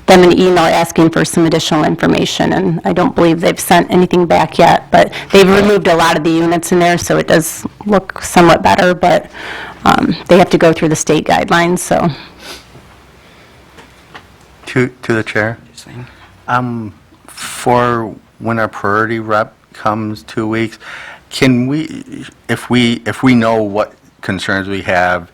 them an email asking for some additional information, and I don't believe they've sent anything back yet. But they've removed a lot of the units in there, so it does look somewhat better, but they have to go through the state guidelines, so. To the chair. For when our priority rep comes 2 weeks, can we, if we know what concerns we have,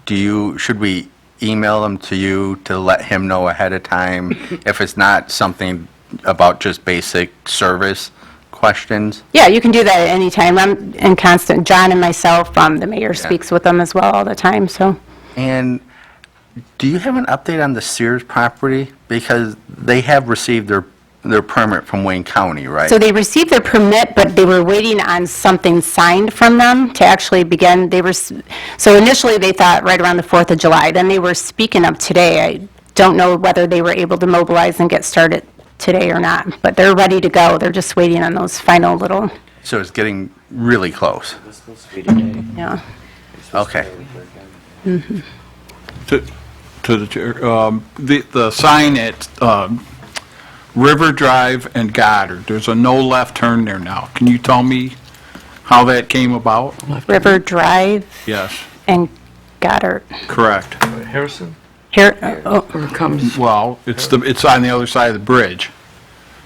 should we email them to you to let him know ahead of time if it's not something about just basic service questions? Yeah, you can do that at any time. I'm in constant, John and myself, the mayor speaks with them as well all the time, so. And do you have an update on the Sears property? Because they have received their permit from Wayne County, right? So they received their permit, but they were waiting on something signed from them to actually begin. So initially, they thought right around the 4th of July. Then they were speaking of today. I don't know whether they were able to mobilize and get started today or not, but they're ready to go. They're just waiting on those final little, So it's getting really close. It's supposed to be today. yeah. Okay. To the chair, the sign at River Drive and Goddard, there's a no left turn there now. Can you tell me how that came about? River Drive Yes, and Goddard. correct. Harrison? Here, oh, Where it comes, Well, it's on the other side of the bridge.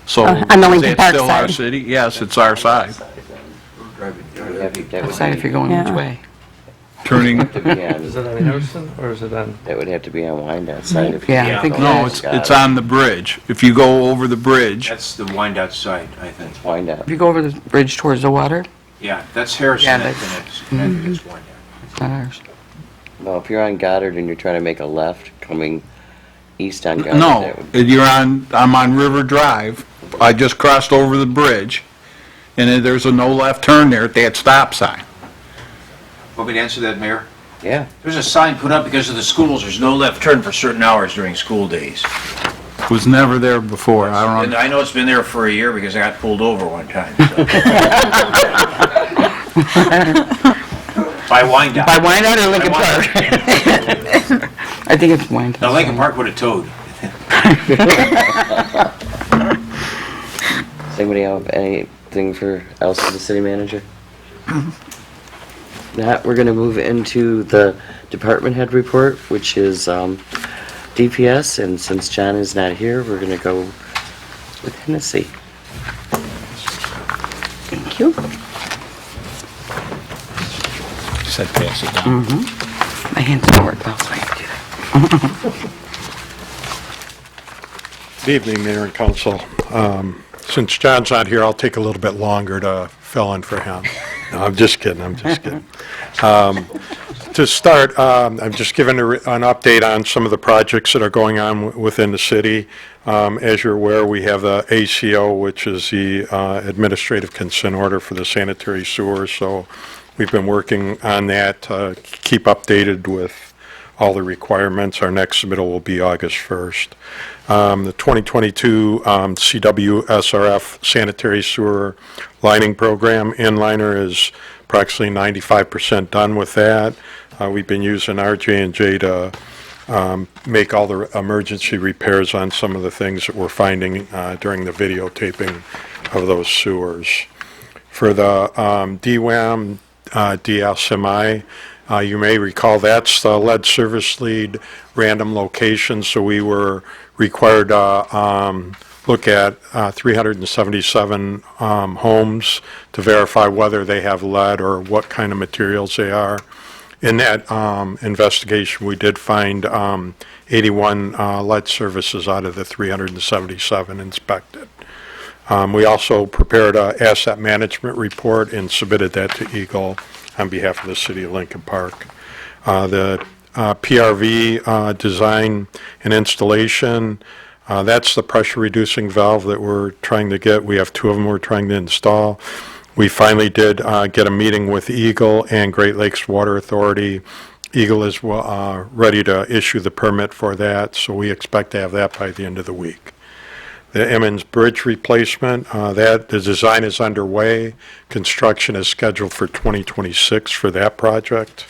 So Oh, on the Lincoln is that Park still our side. city? Yes, it's our side. That would decide if you're going which Yeah. way. Turning, have to be Is on, it on Harrison or is it on? that would have to be on Wyandotte side if you. Yeah, I think no, it's on the bridge. If you go over the bridge, That's the Wyandotte side, I think. Wyandotte. If you go over the bridge towards the water, Yeah, that's Harrison, Yeah, and that's- then it's Wyandotte. it's not ours. Well, if you're on Goddard and you're trying to make a left coming east on Goddard, no, that would. I'm on River Drive. I just crossed over the bridge, and then there's a no left turn there at that stop sign. Want me to answer that, Mayor? Yeah. There's a sign put up because of the schools, there's no left turn for certain hours during school days. Was never there before. I And don't, I know it's been there for a year because I got pulled over one time. so. By Wyandotte. By Wyandotte or Lincoln By Park? Wyandotte. I think it's Wyandotte. Now, Lincoln Park would have towed. Does anybody have anything else for the city manager? That, we're going to move into the department head report, which is DPS, and since John is not here, we're going to go with Hennessy. Thank you. said pass it down. My hands don't work well, so I have to do that. Good evening, Mayor and Council. Since John's not here, I'll take a little bit longer to fill in for him. No, I'm just kidding. To start, I'm just giving an update on some of the projects that are going on within the city. As you're aware, we have the ACO, which is the administrative consent order for the sanitary sewer. So we've been working on that to keep updated with all the requirements. Our next submittal will be August 1st. The 2022 CWSRF sanitary sewer lining program inliner is approximately 95% done with that. We've been using RJ&J to make all the emergency repairs on some of the things that we're finding during the videotaping of those sewers. For the DWAM DSMI, you may recall that's the lead service lead random location, so we were required to look at 377 homes to verify whether they have lead or what kind of materials they are. In that investigation, we did find 81 lead services out of the 377 inspected. We also prepared an asset management report and submitted that to Eagle on behalf of the City of Lincoln Park. The PRV design and installation, that's the pressure reducing valve that we're trying to get. We have 2 of them we're trying to install. We finally did get a meeting with Eagle and Great Lakes Water Authority. Eagle is ready to issue the permit for that, so we expect to have that by the end of the week. The Emmons Bridge replacement, the design is underway. Construction is scheduled for 2026 for that project.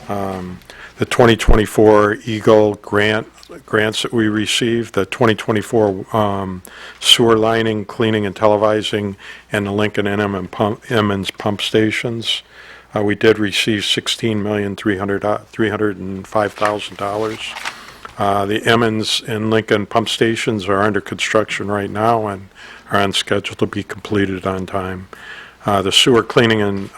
The 2024 Eagle grants that we received, the 2024 sewer lining, cleaning, and televising, and the Lincoln and Emmons pump stations. We did receive $16,305,000. The Emmons and Lincoln pump stations are under construction right now and are on schedule to be completed on time. The sewer cleaning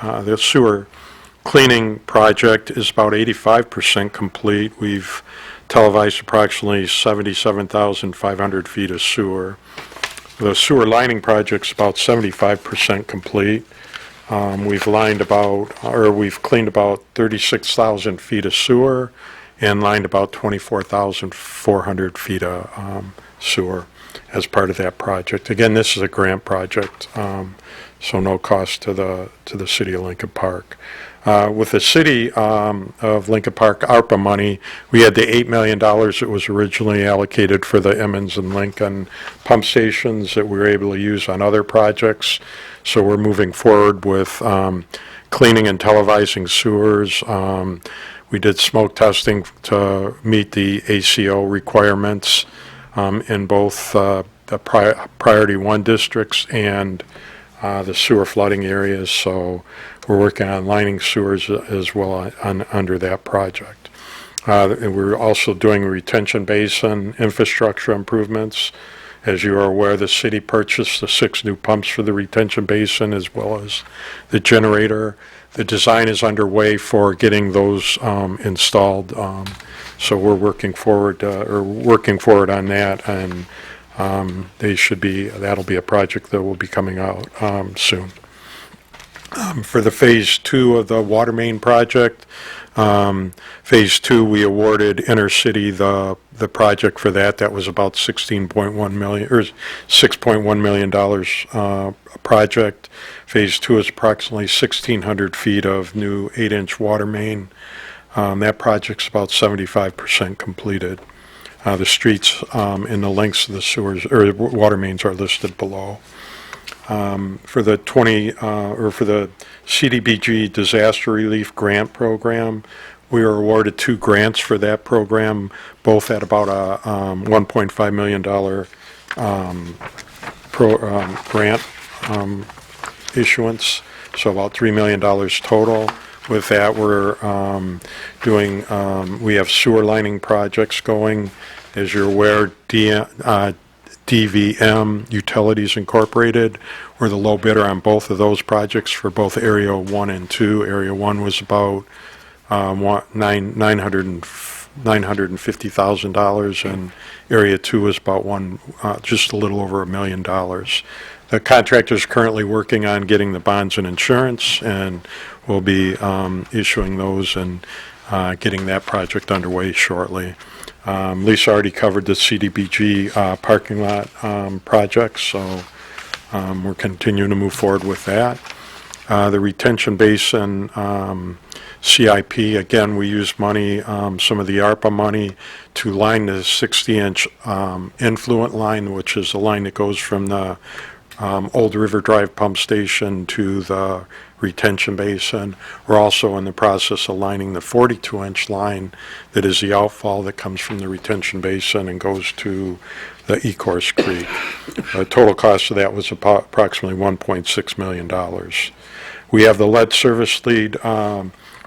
project is about 85% complete. We've televised approximately 77,500 feet of sewer. The sewer lining project's about 75% complete. We've cleaned about 36,000 feet of sewer and lined about 24,400 feet of sewer as part of that project. Again, this is a grant project, so no cost to the City of Lincoln Park. With the City of Lincoln Park ARPA money, we had the $8 million that was originally allocated for the Emmons and Lincoln pump stations that we were able to use on other projects. So we're moving forward with cleaning and televising sewers. We did smoke testing to meet the ACO requirements in both the Priority 1 districts and the sewer flooding areas. So we're working on lining sewers as well under that project. We're also doing retention basin infrastructure improvements. As you are aware, the city purchased the 6 new pumps for the retention basin as well as the generator. The design is underway for getting those installed. So we're working forward on that, and that'll be a project that will be coming out soon. For the phase 2 of the water main project, phase 2, we awarded Intercity the project for that. That was about $6.1 million project. Phase 2 is approximately 1,600 feet of new 8-inch water main. That project's about 75% completed. The streets and the lengths of the sewers or water mains are listed below. For the CDBG Disaster Relief Grant Program, we were awarded 2 grants for that program, both at about a $1.5 million grant issuance, so about $3 million total. With that, we're we have sewer lining projects going. As you're aware, DVM Utilities Incorporated were the low bidder on both of those projects for both Area 1 and 2. Area 1 was about $950,000, and Area 2 was about just a little over $1 million. The contractor is currently working on getting the bonds and insurance, and we'll be issuing those and getting that project underway shortly. Lisa already covered the CDBG parking lot project, so we're continuing to move forward with that. The retention basin CIP, again, we used money, some of the ARPA money, to line the 60-inch influent line, which is the line that goes from the Old River Drive pump station to the retention basin. We're also in the process of lining the 42-inch line that is the outfall that comes from the retention basin and goes to the Ecorse Creek. The total cost of that was approximately $1.6 million. We have the lead service lead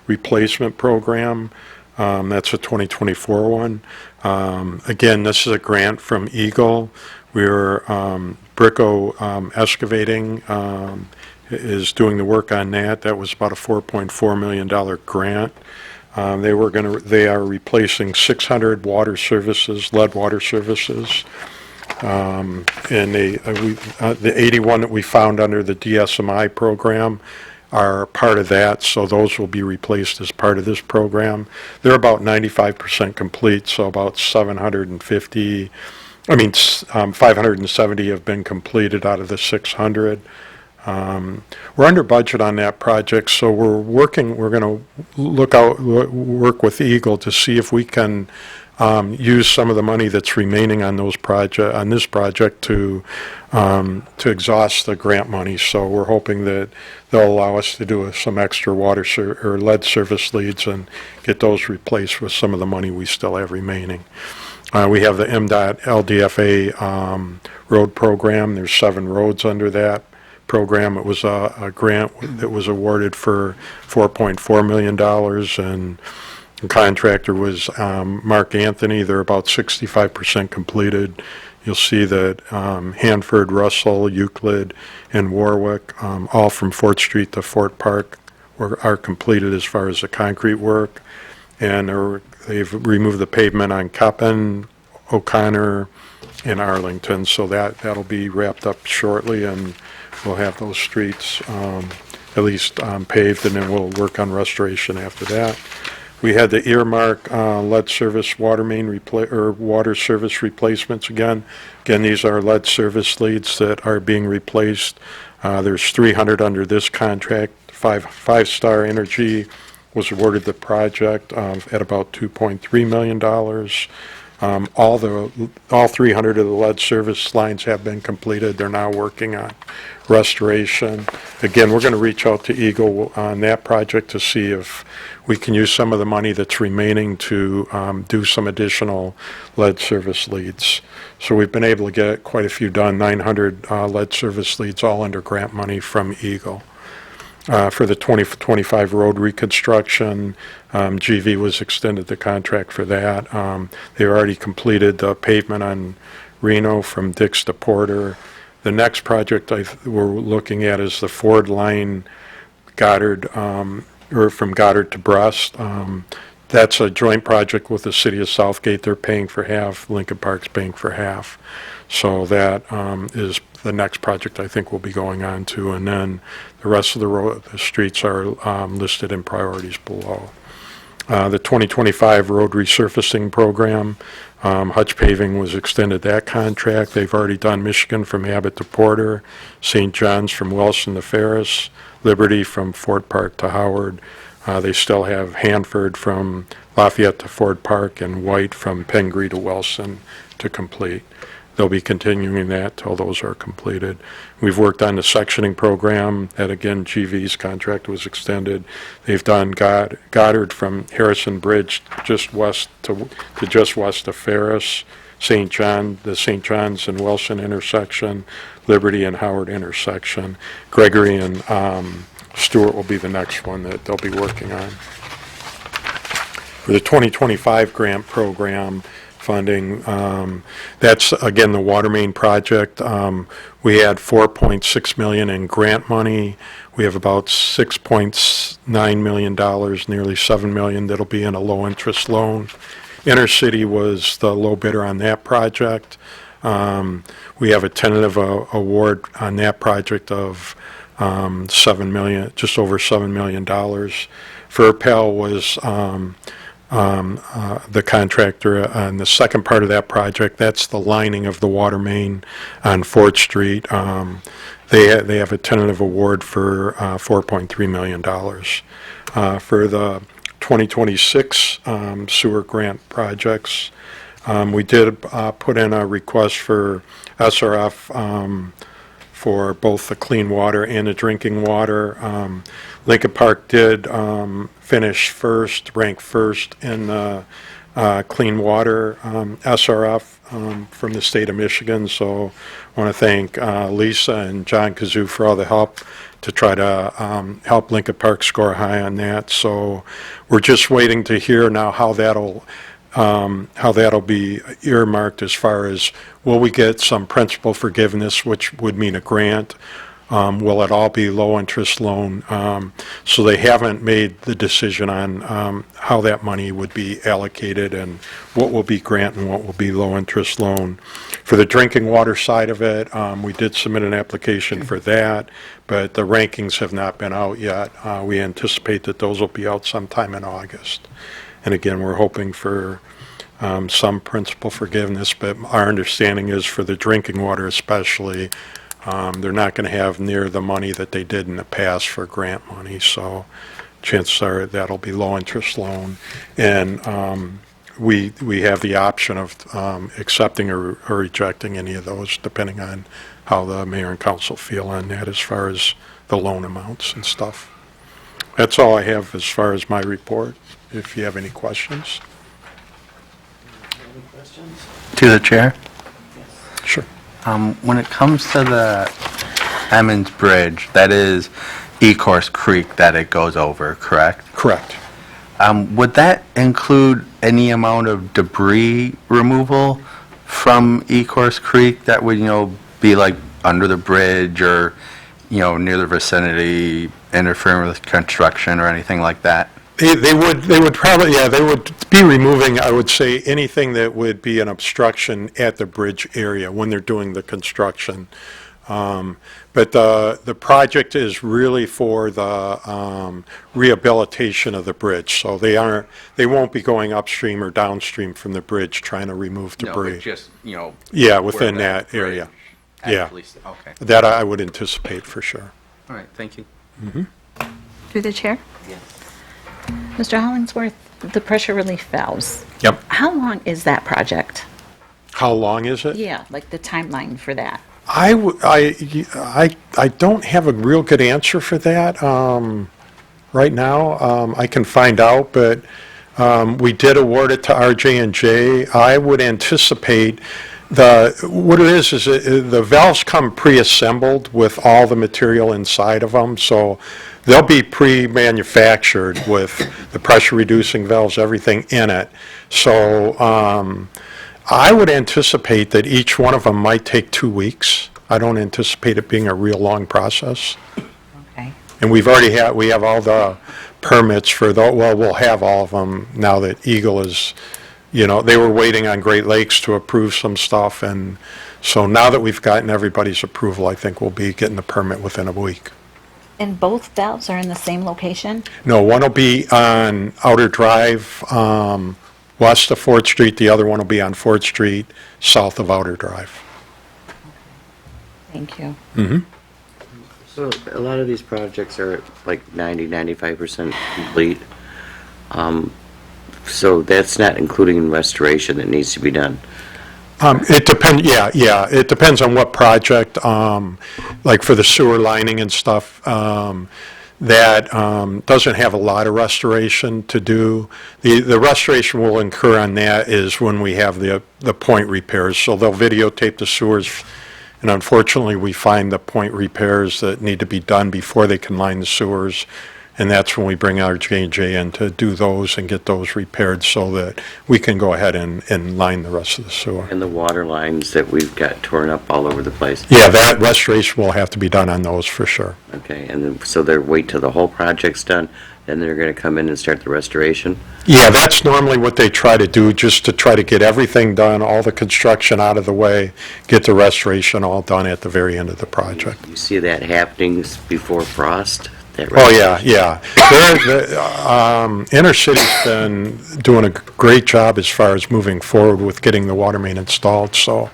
replacement program. That's a 2024 one. Again, this is a grant from Eagle. We're Bricko Excavating is doing the work on that. That was about a $4.4 million grant. They are replacing 600 water services, lead water services. And the 81 that we found under the DSMI program are part of that, so those will be replaced as part of this program. They're about 95% complete, so about 570 have been completed out of the 600. We're under budget on that project, so we're going to work with Eagle to see if we can use some of the money that's remaining on this project to exhaust the grant money. So we're hoping that they'll allow us to do some extra or lead service leads and get those replaced with some of the money we still have remaining. We have the MDOT LDFA road program. There's 7 roads under that program. It was a grant that was awarded for $4.4 million, and the contractor was Mark Anthony. They're about 65% completed. You'll see that Hanford, Russell, Euclid, and Warwick, all from Fort Street to Fort Park, are completed as far as the concrete work. And they've removed the pavement on Coppin, O'Connor, and Arlington. So that'll be wrapped up shortly, and we'll have those streets at least paved, and then we'll work on restoration after that. We had the earmark lead service water main water service replacements again. Again, these are lead service leads that are being replaced. There's 300 under this contract. Five Star Energy was awarded the project at about $2.3 million. All 300 of the lead service lines have been completed. They're now working on restoration. Again, we're going to reach out to Eagle on that project to see if we can use some of the money that's remaining to do some additional lead service leads. So we've been able to get quite a few done, 900 lead service leads, all under grant money from Eagle. For the 2025 road reconstruction, GV was extended the contract for that. They already completed the pavement on Reno from Dix to Porter. The next project we're looking at is the Ford line Goddard, or from Goddard to Brest. That's a joint project with the city of Southgate. They're paying for half, Lincoln Park's paying for half. So that is the next project I think we'll be going on to, and then the rest of the streets are listed in priorities below. The 2025 road resurfacing program, Hutch Paving was extended that contract. They've already done Michigan from Abbott to Porter, St. John's from Wilson to Ferris, Liberty from Fort Park to Howard. They still have Hanford from Lafayette to Fort Park and White from Pengree to Wilson to complete. They'll be continuing that till those are completed. We've worked on the sectioning program. That, again, GV's contract was extended. They've done Goddard from Harrison Bridge just west to just west of Ferris, St. John, the St. John's and Wilson intersection, Liberty and Howard intersection. Gregory and Stewart will be the next one that they'll be working on. For the 2025 grant program funding, that's again the water main project. We had $4.6 million in grant money. We have about $6.9 million, nearly $7 million that'll be in a low interest loan. Intercity was the low bidder on that project. We have a tentative award on that project of $7 million, just over $7 million. Furpel was the contractor on the second part of that project. That's the lining of the water main on 4th Street. They have a tentative award for $4.3 million. For the 2026 sewer grant projects, we did put in a request for SRF for both the clean water and the drinking water. Lincoln Park did finish first, rank first in the clean water SRF from the state of Michigan. So I want to thank Lisa and John Kazoo for all the help to try to help Lincoln Park score high on that. So we're just waiting to hear now how that'll be earmarked as far as will we get some principal forgiveness, which would mean a grant, Will it all be low-interest loan? So they haven't made the decision on how that money would be allocated and what will be grant and what will be low-interest loan. For the drinking water side of it, we did submit an application for that, but the rankings have not been out yet. We anticipate that those will be out sometime in August. And again, we're hoping for some principal forgiveness, but our understanding is for the drinking water especially, they're not going to have near the money that they did in the past for grant money, so chances are that'll be low-interest loan. And we have the option of accepting or rejecting any of those, depending on how the mayor and council feel on that as far as the loan amounts and stuff. That's all I have as far as my report, if you have any questions. To the chair? Sure. When it comes to the Emmons Bridge, that is Ecorse Creek that it goes over, correct? Correct. Would that include any amount of debris removal from Ecorse Creek that would, be like under the bridge or, near the vicinity, interfering with construction or anything like that? They would probably, yeah, they would be removing, I would say, anything that would be an obstruction at the bridge area when they're doing the construction. But the project is really for the rehabilitation of the bridge, so they won't be going upstream or downstream from the bridge trying to remove debris. No, but just, Yeah, within that area. Yeah, Okay. that I would anticipate for sure. All right, thank you. Through the chair? Mr. Hollingsworth, the pressure relief valves. Yep. How long is that project? How long is it? Yeah, like the timeline for that. I don't have a real good answer for that right now. I can find out, but we did award it to RJ&J. I would anticipate what it is the valves come pre-assembled with all the material inside of them, so they'll be pre-manufactured with the pressure-reducing valves, everything in it. So I would anticipate that each one of them might take 2 weeks. I don't anticipate it being a real long process. Okay. And we have all the permits for we'll have all of them now that Eagle is, they were waiting on Great Lakes to approve some stuff, and so now that we've gotten everybody's approval, I think we'll be getting the permit within a week. And both valves are in the same location? No, one will be on Outer Drive, west of 4th Street. The other one will be on 4th Street, south of Outer Drive. Thank you. So a lot of these projects are like 90-95% complete. So that's not including restoration that needs to be done. It depends, yeah, it depends on what project, like for the sewer lining and stuff, that doesn't have a lot of restoration to do. The restoration we'll incur on that is when we have the point repairs, so they'll videotape the sewers, and unfortunately, we find the point repairs that need to be done before they can line the sewers, and that's when we bring our J&J in to do those and get those repaired so that we can go ahead and line the rest of the sewer. And the water lines that we've got torn up all over the place. Yeah, that restoration will have to be done on those for sure. Okay, and then, so they're wait till the whole project's done, then they're going to come in and start the restoration? Yeah, that's normally what they try to do, just to try to get everything done, all the construction out of the way, get the restoration all done at the very end of the project. You see that happening before frost? Oh, yeah. Inner City's been doing a great job as far as moving forward with getting the water main installed, so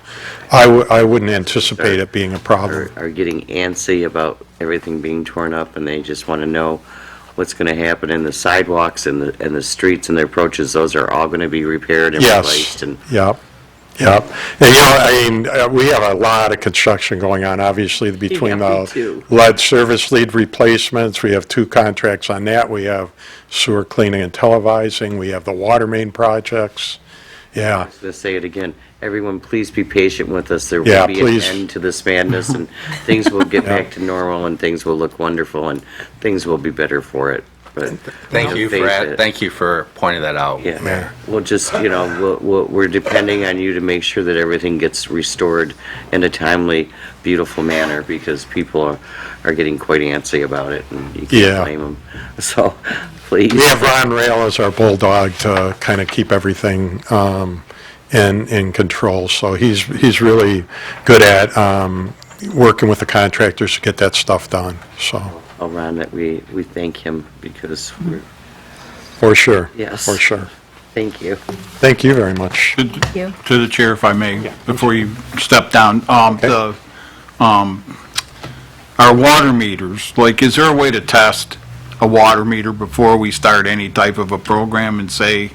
I wouldn't anticipate it being a problem. Are getting antsy about everything being torn up, and they just want to know what's going to happen in the sidewalks and the streets and the approaches. Those are all going to be repaired and replaced. And Yep. And, we have a lot of construction going on, obviously, between the lead service lead replacements. We have 2 contracts on that. We have sewer cleaning and televising. We have the water main projects. Yeah. I was going to say it again. Everyone, please be patient with us. There Yeah, will be please. an end to this madness, and things will get back to normal, and things will look wonderful, and things will be better for it. but. Thank you face it. thank you for pointing that out. Yeah, we'll just, we're depending on you to make sure that everything gets restored in a timely, beautiful manner, because people are getting quite antsy about it, and you Yeah. can't blame them. So, please. We have Ron Rail as our bulldog to kind of keep everything in control, so he's really good at working with the contractors to get that stuff done, so, Oh, Ron, that we thank him, because we're, for sure. Yes. For sure. thank you. Thank you very much. To the chair, if I may, before you step down, our water meters, like, is there a way to test a water meter before we start any type of a program and say,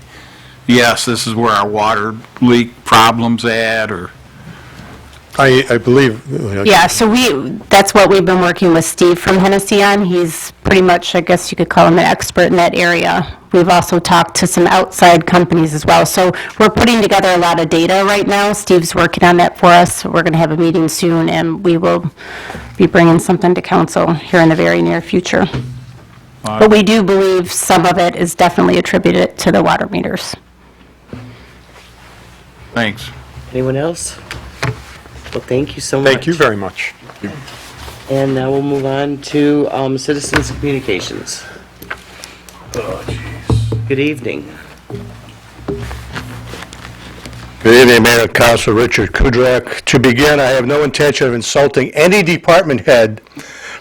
yes, this is where our water leak problem's at, or? I believe. Yeah, so that's what we've been working with Steve from Hennessy on. He's pretty much, I guess you could call him an expert in that area. We've also talked to some outside companies as well. So we're putting together a lot of data right now. Steve's working on that for us. We're going to have a meeting soon, and we will be bringing something to council here in the very near future. But we do believe some of it is definitely attributed to the water meters. Thanks. Anyone else? Well, thank you so much. Thank you very much. And now we'll move on to citizens' communications. Good evening. Good evening, Mayor and Council. Richard Kudrak. To begin, I have no intention of insulting any department head,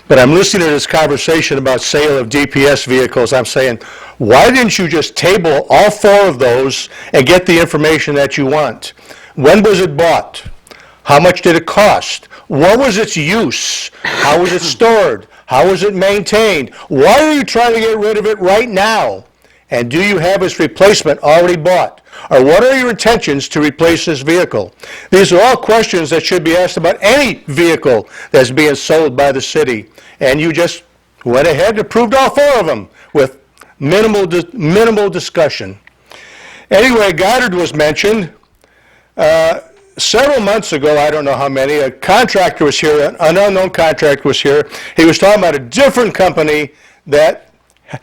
but I'm listening to this conversation about sale of DPS vehicles. I'm saying, why didn't you just table all 4 of those and get the information that you want? When was it bought? How much did it cost? What was its use? How was it stored? How was it maintained? Why are you trying to get rid of it right now? And do you have its replacement already bought? Or what are your intentions to replace this vehicle? These are all questions that should be asked about any vehicle that's being sold by the city. And you just went ahead and approved all 4 of them with minimal discussion. Anyway, Goddard was mentioned. Several months ago, I don't know how many, a contractor was here, an unknown contractor was here. He was talking about a different company that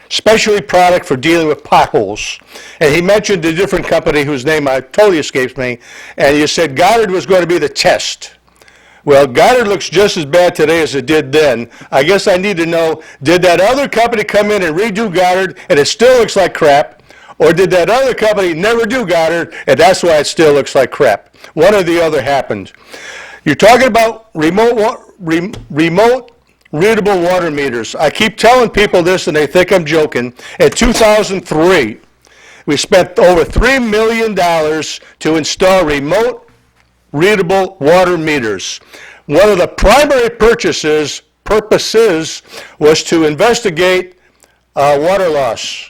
specialty product for dealing with potholes. And he mentioned a different company whose name totally escapes me, and you said Goddard was going to be the test. Well, Goddard looks just as bad today as it did then. I guess I need to know, did that other company come in and redo Goddard and it still looks like crap? Or did that other company never do Goddard and that's why it still looks like crap? One or the other happened. You're talking about remote readable water meters. I keep telling people this and they think I'm joking. In 2003, we spent over $3 million to install remote readable water meters. One of the primary purposes was to investigate water loss.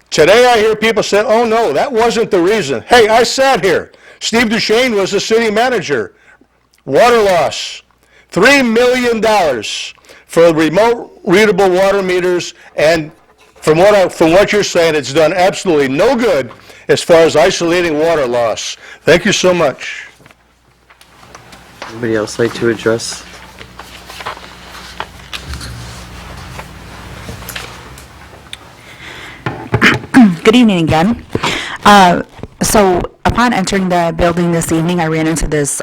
Today I hear people say, oh no, that wasn't the reason. Hey, I sat here. Steve Duchesne was the city manager. Water loss, $3 million for remote readable water meters, and from what you're saying, it's done absolutely no good as far as isolating water loss. Thank you so much. Anybody else like to address? Good evening again. So upon entering the building this evening, I ran into this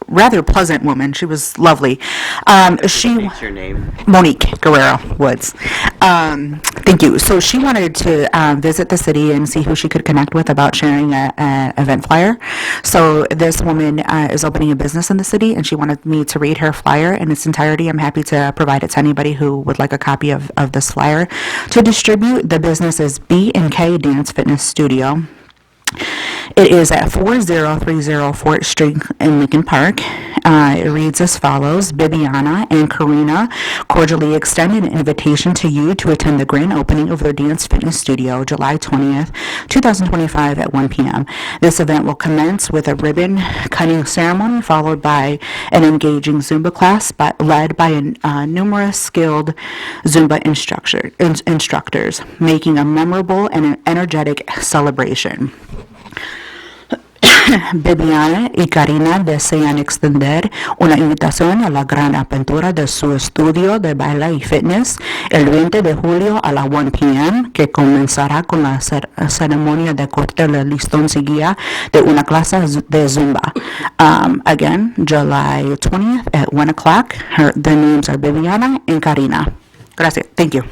rather pleasant woman. She was lovely. What's your name? Monique Guerrero Woods. Thank you. So she wanted to visit the city and see who she could connect with about sharing an event flyer. So this woman is opening a business in the city, and she wanted me to read her flyer in its entirety. I'm happy to provide it to anybody who would like a copy of this flyer to distribute. The business is B&K Dance Fitness Studio. It is at 4030 Fort Street in Lincoln Park. It reads as follows: Bibiana and Karina cordially extend an invitation to you to attend the grand opening of their dance fitness studio July 20th, 2025 at 1 p.m. This event will commence with a ribbon cutting ceremony followed by an engaging Zumba class led by numerous skilled Zumba instructors, making a memorable and an energetic celebration. Bibiana y Karina desean extender una invitación a la gran apertura de su estudio de baile y fitness el 20 de julio a la 1 p.m., que comenzará con la ceremonia de corte de listoncilla de una clase de Zumba. Again, July 20th at 1 o'clock. Their names are Bibiana and Karina. Gracias. Thank you.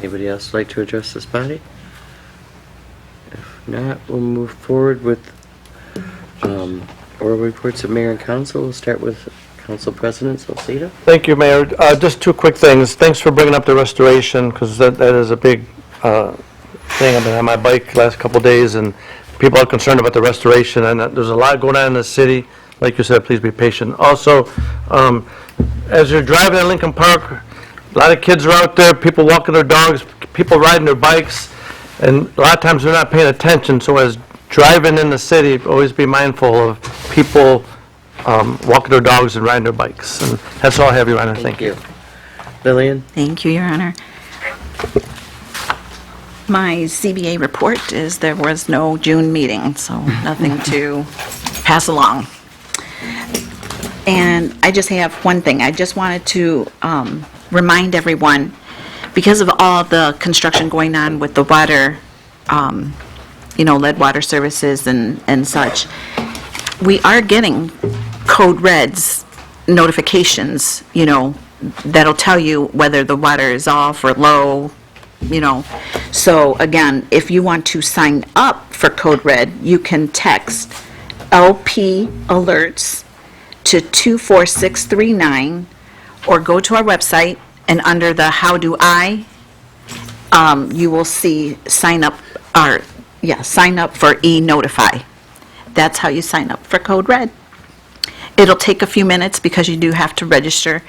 Anybody else like to address this body? If not, we'll move forward with oral reports of mayor and council. We'll start with Council President Salcedo. Thank you, Mayor. Just two quick things. Thanks for bringing up the restoration, because that is a big thing. I've been on my bike the last couple of days, and people are concerned about the restoration, and there's a lot going on in the city. Like you said, please be patient. Also, as you're driving in Lincoln Park, a lot of kids are out there, people walking their dogs, people riding their bikes, and a lot of times they're not paying attention. So as driving in the city, always be mindful of people walking their dogs and riding their bikes. And that's all I have, Your Honor. Thank you. Lillian? Thank you, Your Honor. My CBA report is there was no June meeting, so nothing to pass along. And I just have one thing. I just wanted to remind everyone, because of all the construction going on with the water, lead water services and such, we are getting code reds notifications, that'll tell you whether the water is off or low, So again, if you want to sign up for code red, you can text LP alerts to 24639 or go to our website, and under the How Do I, you will see sign up for e-notify. That's how you sign up for code red. It'll take a few minutes because you do have to register,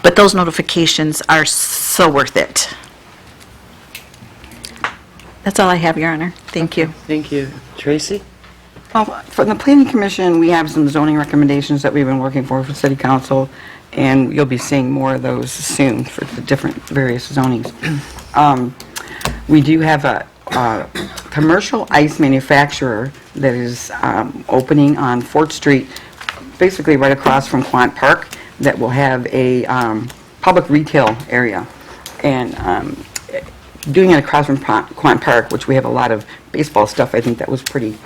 but those notifications are so worth it. That's all I have, Your Honor. Thank you. Thank you. Tracy? Well, for the Planning Commission, we have some zoning recommendations that we've been working for City Council, and you'll be seeing more of those soon for the different various zonings. We do have a commercial ice manufacturer that is opening on 4th Street, basically right across from Quant Park, that will have a public retail area. And doing it across from Quant Park, which we have a lot of baseball stuff, I think that was pretty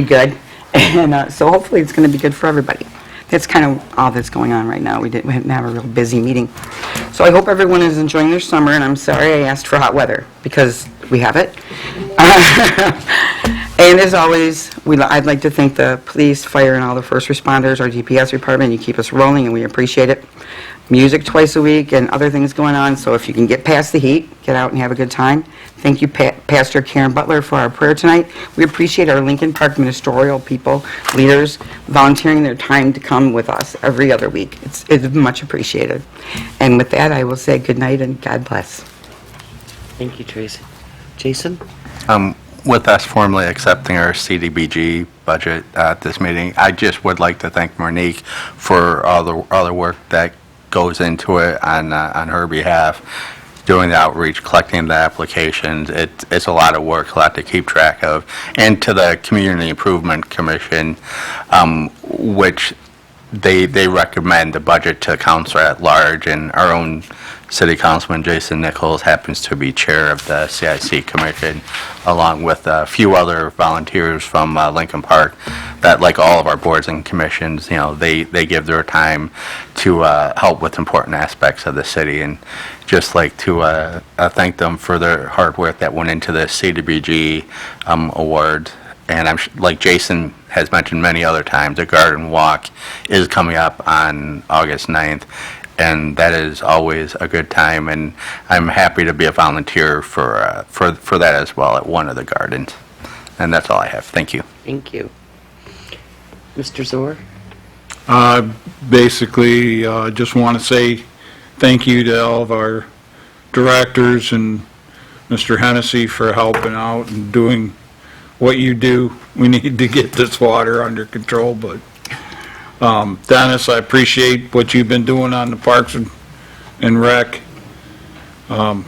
good. And so hopefully it's going to be good for everybody. That's kind of all that's going on right now. We didn't have a real busy meeting. So I hope everyone is enjoying their summer, and I'm sorry I asked for hot weather, because we have it. And as always, I'd like to thank the police, fire, and all the first responders, our DPS department. You keep us rolling, and we appreciate it. Music twice a week and other things going on, so if you can get past the heat, get out and have a good time. Thank you, Pastor Karen Butler, for our prayer tonight. We appreciate our Lincoln Park ministerial people, leaders, volunteering their time to come with us every other week. It's much appreciated. And with that, I will say good night and God bless. Thank you, Tracy. Jason? With us formally accepting our CDBG budget at this meeting, I just would like to thank Monique for all the work that goes into it on her behalf, doing the outreach, collecting the applications. It's a lot of work, a lot to keep track of. And to the Community Improvement Commission, which they recommend the budget to council at large, and our own City Councilman Jason Nichols happens to be chair of the CIC Commission, along with a few other volunteers from Lincoln Park that, like all of our boards and commissions, they give their time to help with important aspects of the city. And just like to thank them for their hard work that went into the CDBG award. And like Jason has mentioned many other times, the Garden Walk is coming up on August 9th. And that is always a good time, and I'm happy to be a volunteer for that as well at one of the gardens. And that's all I have. Thank you. Thank you. Mr. Zor? Basically, just want to say thank you to all of our directors and Mr. Hennessy for helping out and doing what you do. We need to get this water under control, but Dennis, I appreciate what you've been doing on the Parks and Rec. I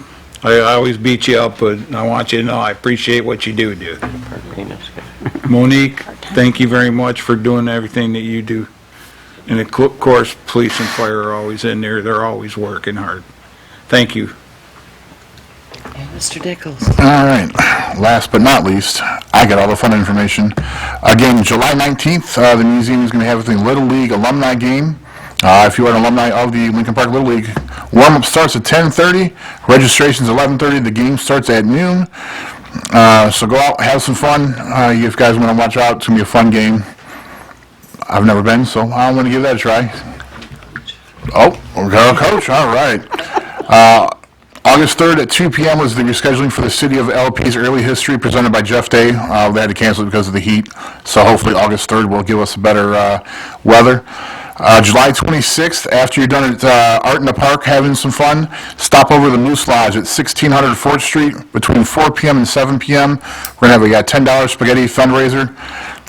I always beat you up, but I want you to know I appreciate what you do. Monique, thank you very much for doing everything that you do. And of course, police and fire are always in there. They're always working hard. Thank you. And Mr. Nichols. All right. Last but not least, I got all the fun information. Again, July 19th, the museum is going to have the Little League alumni game. If you are an alumni of the Lincoln Park Little League, warm-up starts at 10:30, registration's 11:30, the game starts at noon. So go out, have some fun. You guys want to watch out, it's going to be a fun game. I've never been, so I'm going to give that a try. Oh, we're going to coach, all right. August 3rd at 2 p.m. was the rescheduling for the City of LP's Early History presented by Jeff Day. They had to cancel it because of the heat, so hopefully August 3rd will give us better weather. July 26th, after you're done at Art in the Park having some fun, stop over the Moose Lodge at 1600 4th Street between 4 p.m. and 7 p.m. We're going to have a $10 spaghetti fundraiser.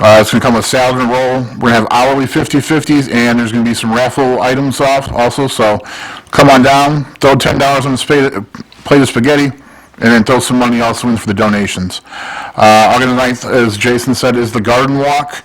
It's going to come with salad and roll. We're going to have hourly 50/50s, and there's going to be some raffle items off also. So come on down, throw $10 on the plate of spaghetti, and then throw some money also in for the donations. August 9th, as Jason said, is the Garden Walk.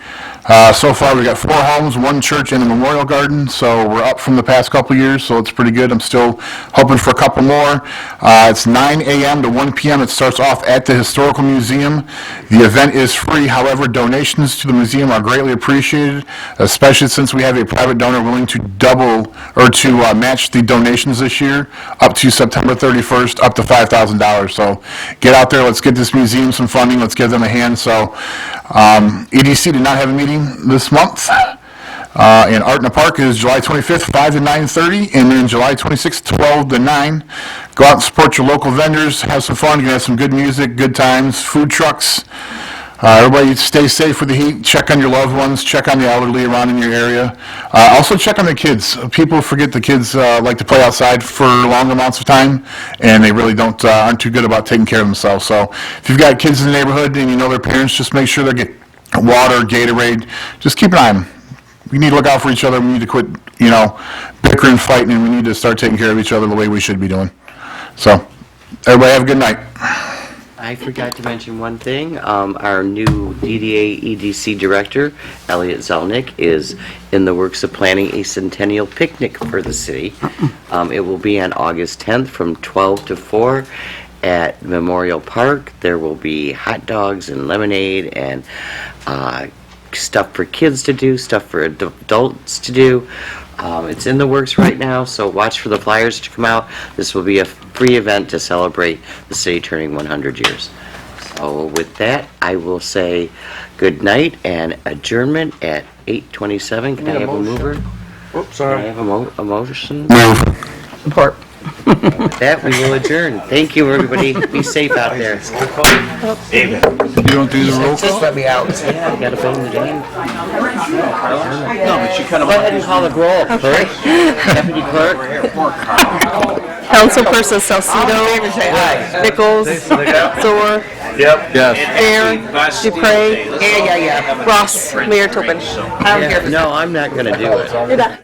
So far, we've got 4 homes, 1 church, and a memorial garden, so we're up from the past couple years, so it's pretty good. I'm still hoping for a couple more. It's 9 a.m. to 1 p.m. It starts off at the Historical Museum. The event is free, however, donations to the museum are greatly appreciated, especially since we have a private donor willing to double or to match the donations this year up to September 31st, up to $5,000. So get out there, let's get this museum some funding, let's give them a hand. So EDC did not have a meeting this month. And Art in the Park is July 25th, 5 to 9:30, and then July 26th, 12 to 9. Go out and support your local vendors, have some fun. You're going to have some good music, good times, food trucks. Everybody stay safe with the heat. Check on your loved ones. Check on the elderly around in your area. Also check on the kids. People forget the kids like to play outside for long amounts of time, and they really aren't too good about taking care of themselves. So if you've got kids in the neighborhood and you know their parents, just make sure they get water, Gatorade. Just keep an eye on them. We need to look out for each other. We need to quit, bickering, fighting, and we need to start taking care of each other the way we should be doing. So, everybody have a good night. I forgot to mention one thing. Our new DDA EDC director, Elliot Zelnick, is in the works of planning a centennial picnic for the city. It will be on August 10th from 12 to 4 at Memorial Park. There will be hot dogs and lemonade and stuff for kids to do, stuff for adults to do. It's in the works right now, so watch for the flyers to come out. This will be a free event to celebrate the city turning 100 years. So with that, I will say good night and adjournment at 8:27. Can I have a mover? Oops, Can I sorry. have a motion? Support. With that, we will adjourn. Thank you, everybody. Be safe out there. David. You don't do the roll Just call? let me out. Yeah, you gotta bang the game. No, but you kind of Go ahead and call the roll, clerk. Deputy clerk. Councilperson Salcido, Nichols, Zor, Yes. Aaron, Dupre, Yeah. Ross, Mayor Tobin. I don't care. No, I'm not gonna do it. You're done.